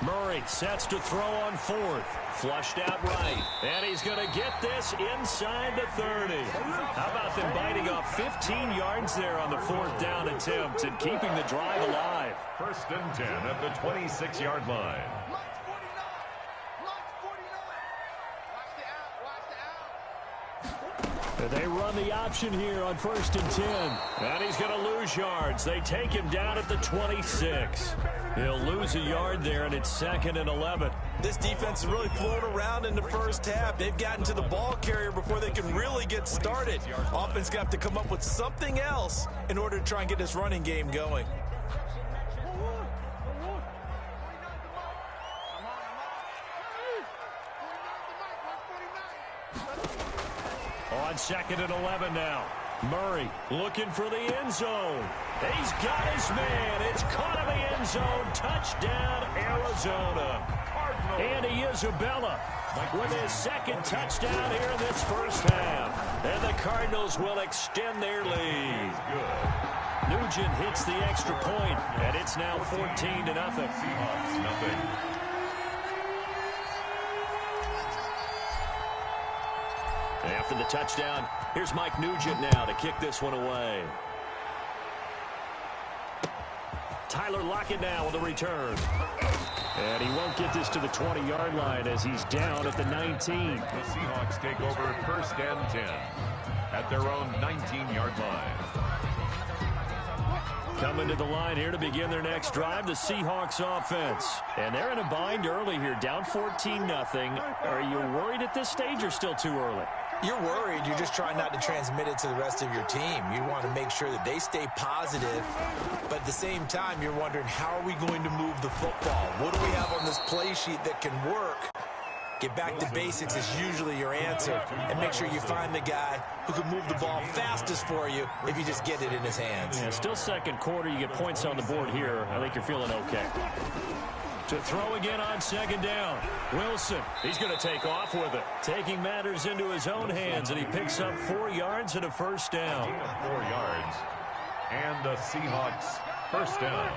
Murray sets to throw on 4th. Flushed out right. And he's going to get this inside the 30. How about them biting off 15 yards there on the 4th down attempt and keeping the drive alive? 1st and 10 at the 26-yard line. They run the option here on 1st and 10. And he's going to lose yards. They take him down at the 26. He'll lose a yard there, and it's 2nd and 11. This defense is really floating around in the first half. They've gotten to the ball carrier before they can really get started. Offense going to have to come up with something else in order to try and get this running game going. On 2nd and 11 now. Murray looking for the end zone. He's got his man. It's caught in the end zone. Touchdown, Arizona. Andy Isabella with his second touchdown here in this first half. And the Cardinals will extend their lead. Nugent hits the extra point, and it's now 14-0. Seahawks, nothing. After the touchdown, here's Mike Nugent now to kick this one away. Tyler Lockett now with a return. And he won't get this to the 20-yard line as he's down at the 19. The Seahawks take over 1st and 10 at their own 19-yard line. Coming to the line here to begin their next drive, the Seahawks offense. And they're in a bind early here, down 14-0. Are you worried at this stage or still too early? You're worried. You're just trying not to transmit it to the rest of your team. You want to make sure that they stay positive. But at the same time, you're wondering, how are we going to move the football? What do we have on this play sheet that can work? Get back to basics is usually your answer. And make sure you find the guy who can move the ball fastest for you if you just get it in his hands. Yeah, still second quarter. You get points on the board here. I think you're feeling okay. To throw again on 2nd down. Wilson, he's going to take off with it. Taking matters into his own hands, and he picks up 4 yards and a first down. 4 yards. And the Seahawks first down.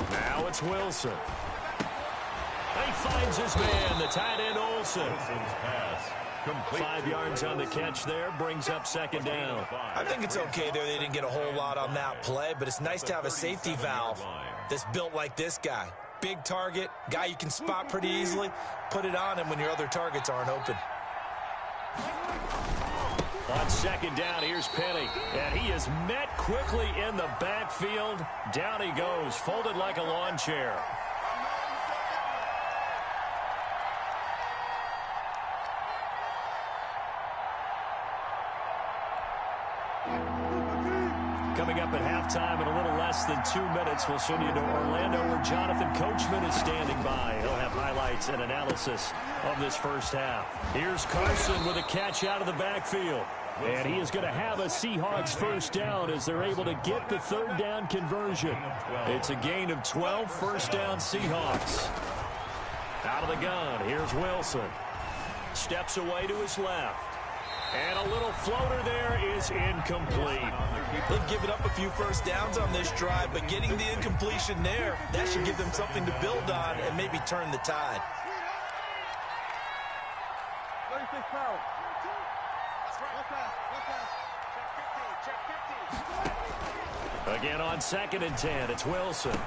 Now it's Wilson. He finds his man, the tight end Olsen. Wilson's pass. 5 yards on the catch there, brings up 2nd down. I think it's okay there. They didn't get a whole lot on that play, but it's nice to have a safety valve that's built like this guy. Big target, guy you can spot pretty easily. Put it on him when your other targets aren't open. On 2nd down, here's Penny. And he is met quickly in the backfield. Down he goes, folded like a lawn chair. Coming up at halftime in a little less than 2 minutes, we'll send you to Orlando where Jonathan Coachman is standing by. He'll have highlights and analysis of this first half. Here's Carson with a catch out of the backfield. And he is going to have a Seahawks first down as they're able to get the 3rd down conversion. It's a gain of 12, first down Seahawks. Out of the gun, here's Wilson. Steps away to his left. And a little floater there is incomplete. They've given up a few first downs on this drive, but getting the incompletion there, that should give them something to build on and maybe turn the tide. Again on 2nd and 10, it's Wilson.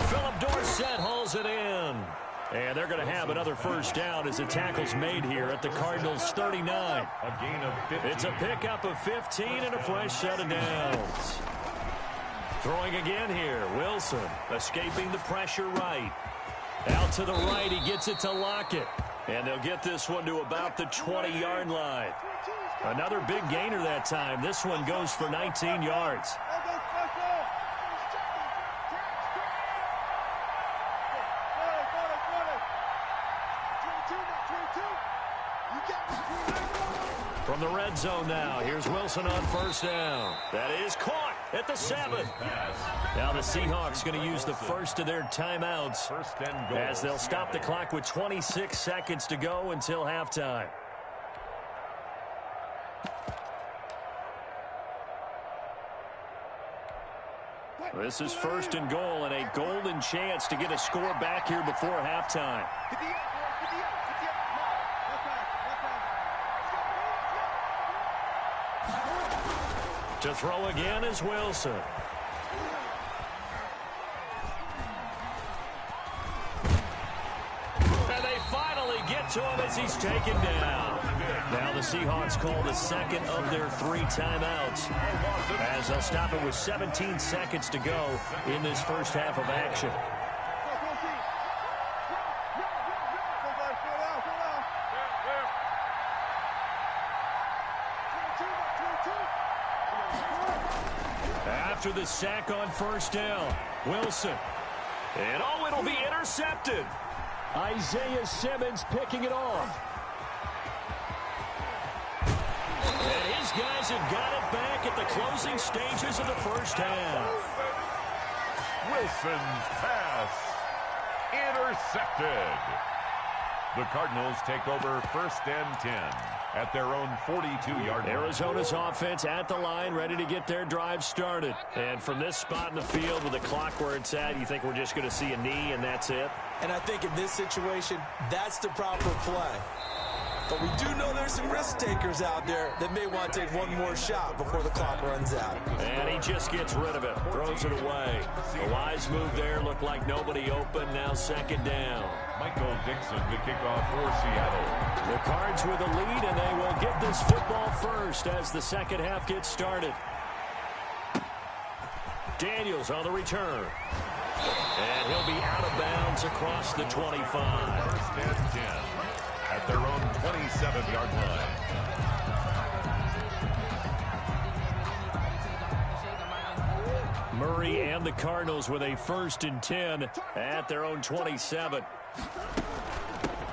Philip Dorsett hauls it in. And they're going to have another first down as the tackle's made here at the Cardinals' 39. A gain of 15. It's a pickup of 15 and a fresh set of downs. Throwing again here, Wilson escaping the pressure right. Out to the right, he gets it to Lockett. And they'll get this one to about the 20-yard line. Another big gainer that time. This one goes for 19 yards. From the red zone now, here's Wilson on first down. That is caught at the 7. Now the Seahawks going to use the first of their timeouts as they'll stop the clock with 26 seconds to go until halftime. This is 1st and goal and a golden chance to get a score back here before halftime. To throw again is Wilson. And they finally get get to him as he's taken down. Now the Seahawks call the second of their 3 timeouts as they'll stop it with 17 seconds to go in this first half of action. After the sack on first down, Wilson. And it'll be intercepted. Isaiah Simmons picking it off. And his guys have got it back at the closing stages of the first half. Wilson's pass intercepted. The Cardinals take over first and 10 at their own 42-yard line. Arizona's offense at the line, ready to get their drive started. And from this spot in the field with the clock where it's at, you think we're just going to see a knee and that's it? And I think in this situation, that's the proper play. But we do know there's some risk takers out there that may want to take one more shot before the clock runs out. And he just gets rid of it, throws it away. A wise move there, looked like nobody open, now second down. Michael Dixon to kick off for Seattle. The Cards with a lead, and they will get this football first as the second half gets started. Daniels on the return. And he'll be out of bounds across the 25. First and 10 at their own 27-yard line. Murray and the Cardinals with a first and 10 at their own 27.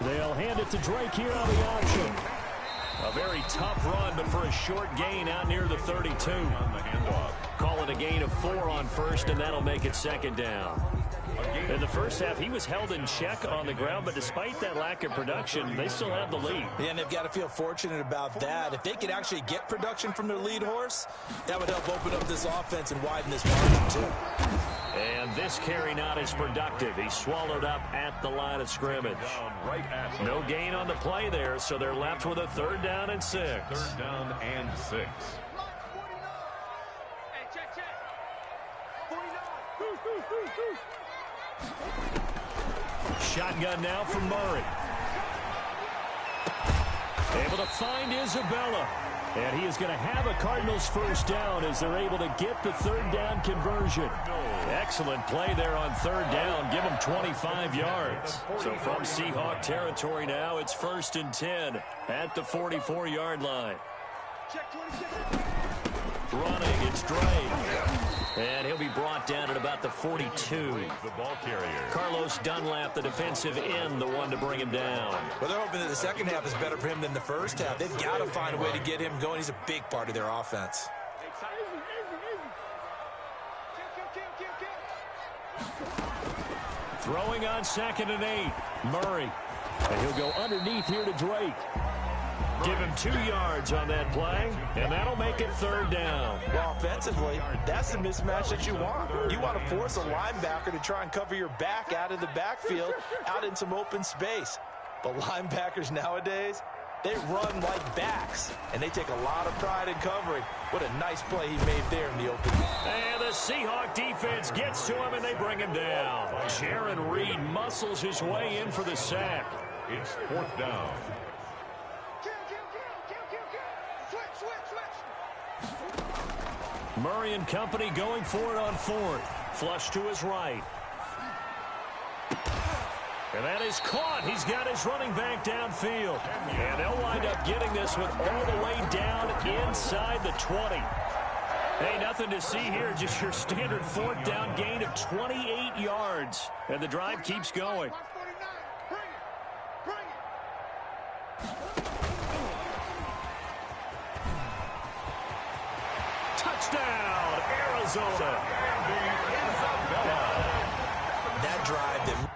They'll hand it to Drake here on the option. A very tough run, but for a short gain out near the 32. On the handoff. Call it a gain of 4 on first, and that'll make it second down. In the first half, he was held in check on the ground, but despite that lack of production, they still have the lead. Yeah, and they've got to feel fortunate about that. If they could actually get production from their lead horse, that would help open up this offense and widen this margin, too. And this carry not as productive. He's swallowed up at the line of scrimmage. No gain on the play there, so they're left with a 3rd down and 6. 3rd down and 6. Shotgun now from Murray. Able to find Isabella. And he is going to have a Cardinals first down as they're able to get the 3rd down conversion. Excellent play there on 3rd down. Give him 25 yards. So from Seahawk territory now, it's 1st and 10 at the 44-yard line. Running, it's Drake. And he'll be brought down at about the 42. The ball carrier. Carlos Dunlap, the defensive end, the one to bring him down. Well, they're hoping that the second half is better for him than the first half. They've got to find a way to get him going. He's a big part of their offense. Throwing on 2nd and 8. Murray. And he'll go underneath here to Drake. Give him 2 yards on that play, and that'll make it 3rd down. Well, offensively, that's the mismatch that you want. You want to force a linebacker to try and cover your back out of the backfield, out in some open space. But linebackers nowadays, they run like backs, and they take a lot of pride in covering. What a nice play he made there in the open. And the Seahawk defense gets to him, and they bring him down. Jaron Reed muscles his way in for the sack. It's 4th down. Murray and company going for it on 4th. Flush to his right. And that is caught. He's got his running back downfield. And they'll wind up getting this one all the way down inside the 20. Hey, nothing to see here. Just your standard 4th down gain of 28 yards. And the drive keeps going. Touchdown, Arizona. That drive that...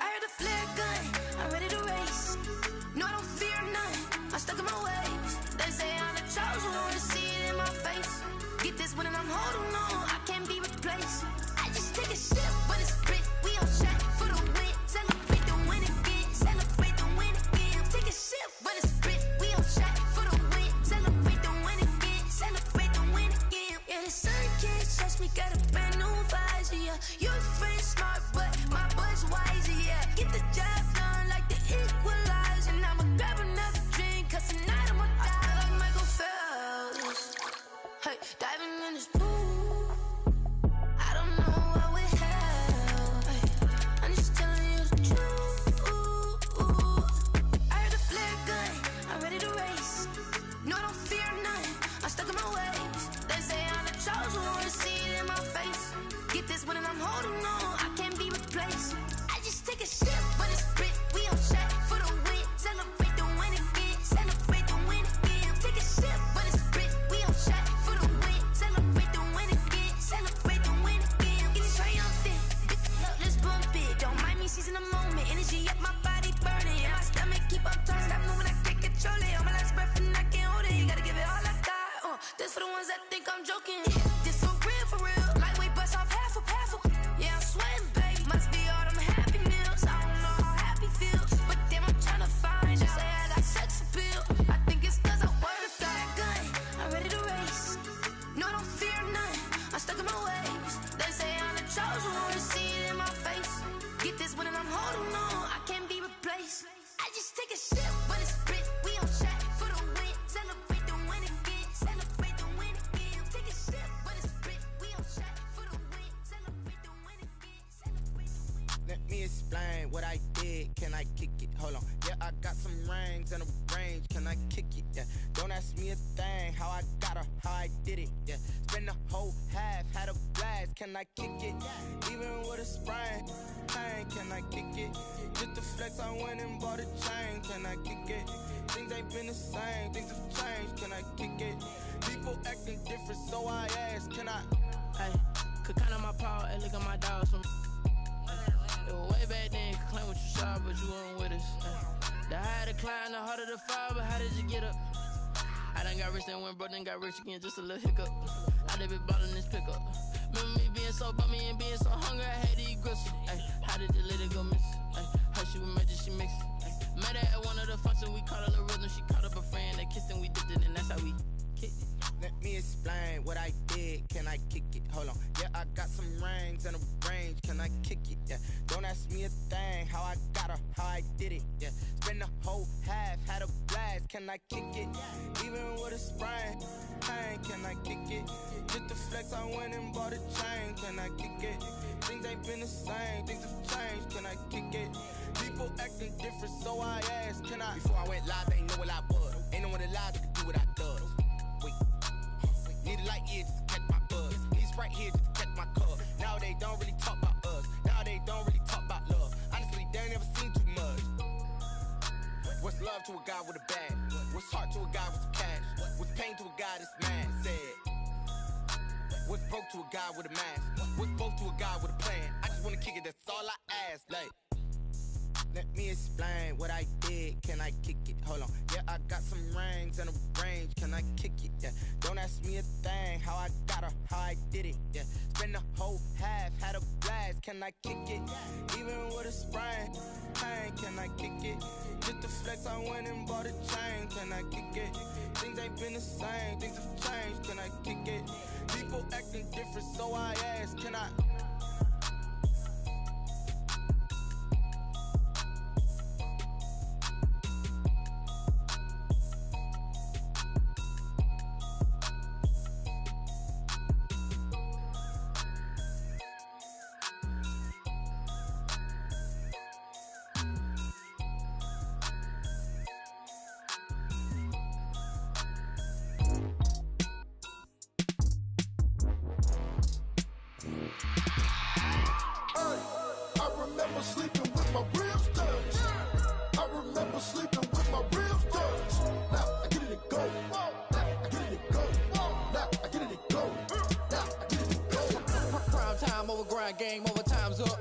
I heard a flare gun, I'm ready to race. No, I don't fear none, I'm stuck in my ways. They say I'm the chosen one, see it in my face. Get this one and I'm holding on. yeah. Your friend smart, but my boy's wiser, yeah. Get the job done like the equalizer. And I'ma grab another drink, cause tonight I'ma die like Michael Phelps. Hey, diving in this pool, I don't know what we have. Hey, I'm just telling you the truth. I heard the flare gun, I'm ready to race. No, I don't fear none, I'm stuck in my ways. They say I'm the chosen one, see it in my face. Get this one and I'm holding on, I can't be replaced. I just take a sip, but it's Brit, we on track for the win. Celebrate the win again, celebrate the win again. Take a sip, but it's Brit, we on track for the win. Celebrate the win again, celebrate the win again. Getting triumphant, let's bump it. Don't mind me seizing the moment, energy up my body burning. And my stomach keep up turning, stop moving, I can't control it. On my last breath and I can't hold it, you gotta give it all I got. This for the ones that think I'm joking. This for real, lightweight bust off half a. Yeah, I'm sweating, babe. Must be all them happy meals. I don't know how happy feels, but damn, I'm trying to find out. Say I got sex appeal. I think it's cause I wear the flag gun. I'm ready to race. No, I don't fear none. I'm stuck in my ways. They say I'm the chosen one, see it in my face. Get this one and I'm holding on, I can't be replaced. I just take a sip, but it's Brit. We on track for the win. Celebrate the win again. Celebrate the win again. Take a sip, but it's Brit. We on track for the win. Celebrate the win again. Celebrate the win. Let me explain what I did. Can I kick it? Hold on. Yeah, I got some rings and a range. Can I kick it? Yeah. Don't ask me a thing. How I got her, how I did it. Yeah. Spend the whole half, had a blast. Can I kick it? Even with a sprain. Pain, can I kick it? Just the flex, I went and bought a chain. Can I kick it? Things ain't been the same. Things have changed. Can I kick it? People acting different, so I ask. Can I? Hey, could count on my power and look at my dogs from. It was way back then, could claim what you saw, but you weren't with us. The higher the climb, the harder the fall, but how did you get up? I done got rich and went broke, then got rich again, just a little hiccup. I done been ballin' this pickup. Remember me being so bummy and being so hungry, I had to eat gristle. Ay, how did you let it go miss? Ay, how she was magic, she mixed it. Met her at one of the functions, we caught her the rhythm, she caught up a friend, they kissed and we dipped it, and that's how we kicked it. Let me explain what I did. Can I kick it? Hold on. Yeah, I got some rings and a range. Can I kick it? Yeah. Don't ask me a thing. How I got her, how I did it. Yeah. Spend the whole half, had a blast. Can I kick it? Even with a sprain. Pain, can I kick it? Just the flex, I went and bought a chain. Can I kick it? Things ain't been the same. Things have changed. Can I kick it? People acting different, so I ask. Can I? Before I went live, they ain't know what I was. Ain't no one alive that could do what I does. Wait. Need a light here just to catch my buzz. Need Sprite here just to catch my cup. Now they don't really talk about us. Now they don't really talk about love. Honestly, they ain't never seen too much. What's love to a guy with a bag? What's heart to a guy with some cash? What's pain to a guy that's mad? Said. What's broke to a guy with a mask? What's both to a guy with a plan? I just wanna kick it, that's all I ask. Like, let me explain what I did. Can I kick it? Hold on. Yeah, I got some rings and a range. Can I kick it? Yeah. Don't ask me a thing. How I got her, how I did it. Yeah. Spend the whole half, had a blast. Can I kick it? Even with a sprain. Pain, can I kick it? Just the flex, I went and bought a chain. Can I kick it? Things ain't been the same. Things have changed. Can I kick it? People acting different, so I ask. Can I? Sleeping with my ribs touched. I remember sleeping with my ribs touched. Now I get it to go. Now I get it to go. Now I get it to go. Now I get it to go. Prime time over grind game, over time's up.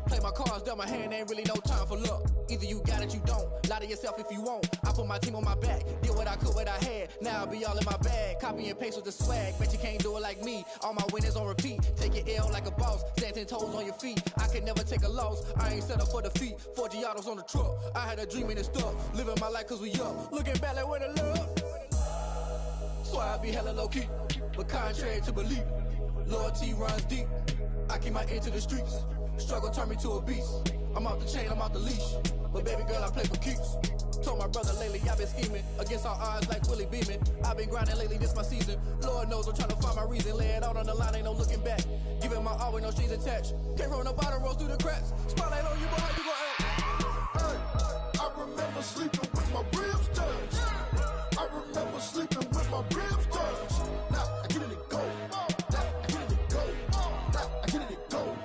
Play my cards, dealt my hand, ain't really no time for luck. Either you got it, you don't. Lie to yourself if you won't. I put my team on my back, did what I could, what I had. Now I'll be all in my bag. Copy and paste with the swag. Bet you can't do it like me. All my winners on repeat. Take your L like a boss. Stand 10 toes on your feet. I can never take a loss. I ain't set up for defeat. 4 Giottos on the truck. I had a dream and it stuck. Living my life cause we up. Looking back like where the love. Swear I be hella low-key, but contrary to belief, loyalty runs deep. I keep my ear to the streets. Struggle turned me to a beast. I'm off the chain, I'm off the leash. But baby girl, I play for keeps. Told my brother lately I've been scheming against all odds like Willie Beeman. I've been grinding lately, this my season. Lord knows I'm trying to find my reason. Lay it out on the line, ain't no looking back. Giving my all with no strings attached. Can't roll no bottom, rolls through the cracks. Spotlight on you, but how you gon' act? Hey, I remember sleeping with my ribs touched. I remember sleeping with my ribs touched. Now I get it go. Now I get it go. Now I get it go.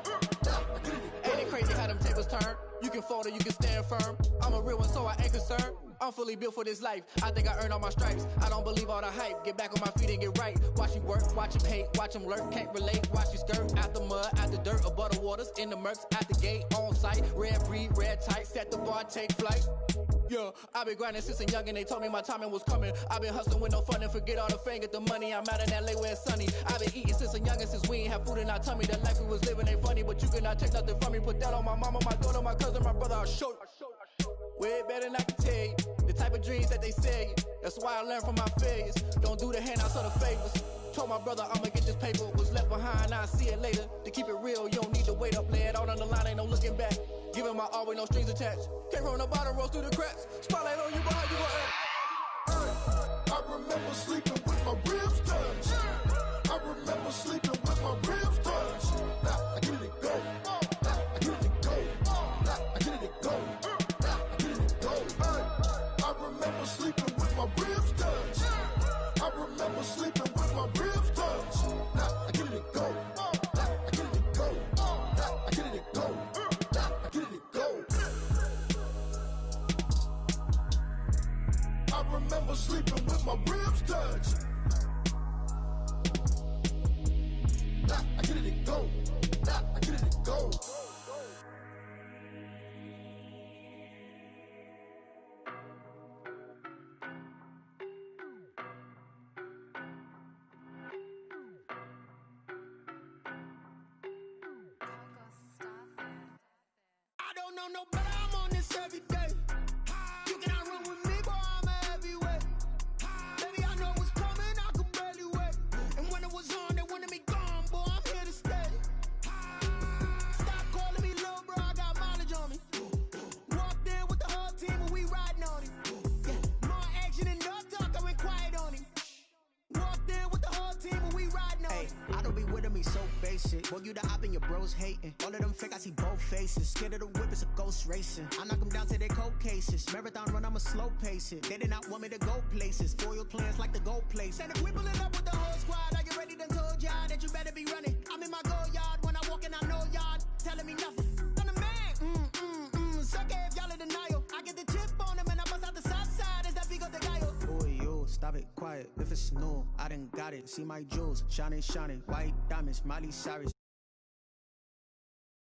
Now I get it go. Ain't it crazy how them tables turn? You can fold or you can stand firm. I'm a real one, so I ain't concerned. I'm fully built for this life. I think I earned all my stripes. I don't believe all the hype. Get back on my feet and get right. Watch you work, watch him hate, watch him lurk. Can't relate, watch you skirt. Out the mud, out the dirt, above the waters, in the murks, at the gate, on site. Red breed, red tight, set the bar, take flight. Yeah, I've been grinding since a young and they told me my timing was coming. I've been hustling with no fun and forget all the fame, get the money. I'm out in LA where it's sunny. I've been eating since a young and since we ain't have food in our tummy. The life we was living ain't funny, but you cannot take nothing from me. Put that on my mama, my daughter, my cousin, my brother, I'll show you. Way better than I can tell you. The type of dreams that they sell you. That's why I learned from my failures. Don't do the handouts or the favors. Told my brother I'ma get this paper. Was left behind, I'll see it later. To keep it real, you don't need to wait up. Lay it out on the line, ain't no looking back. Giving my all with no strings attached. Can't roll no bottom, rolls through the cracks. Spotlight on you, but how you gon' act? I remember sleeping with my ribs touched. I remember sleeping with my ribs touched. Now I get it go. Now I get it go. Now I get it go. Now I get it go. I remember sleeping with my ribs touched. I remember sleeping with my ribs touched. Now I get it go. Now I get it go. Now I get it go. Now I get it go. I remember sleeping with my ribs touched. Now I get it go. Now I get it go. I don't know no better, I'm on this every day. You cannot run with me, boy, I'm a heavyweight. Baby, I know what's coming, I could barely wait. And when it was on, they wanted me gone, boy, I'm here to stay. Stop calling me little bro, I got mileage on me. Walked in with the whole team and we riding on him. Yeah, more action and no talk, I went quiet on him. Walked in with the whole team and we riding on him. I don't be with me so basic. Boy, you the op and your bros hating. All of them fake, I see both faces. Scared of the whip, it's a ghost racing. I knock them down to their cold cases. Marathon run, I'ma slow pace it. They did not want me to go places. Foil plans like the go place. And if we pulling up with the whole squad, are you ready? Done told y'all that you better be running. I'm in my go yard when I walk in, I know y'all telling me nothing. I'm the man, suck it if y'all in denial. I get the chip on him and I bust out the south side. Is that Vigo de Gallo? Boy, yo, stop it, quiet. If it's new, I done got it. See my jewels, shining, shining. White diamonds, Miley Cyrus.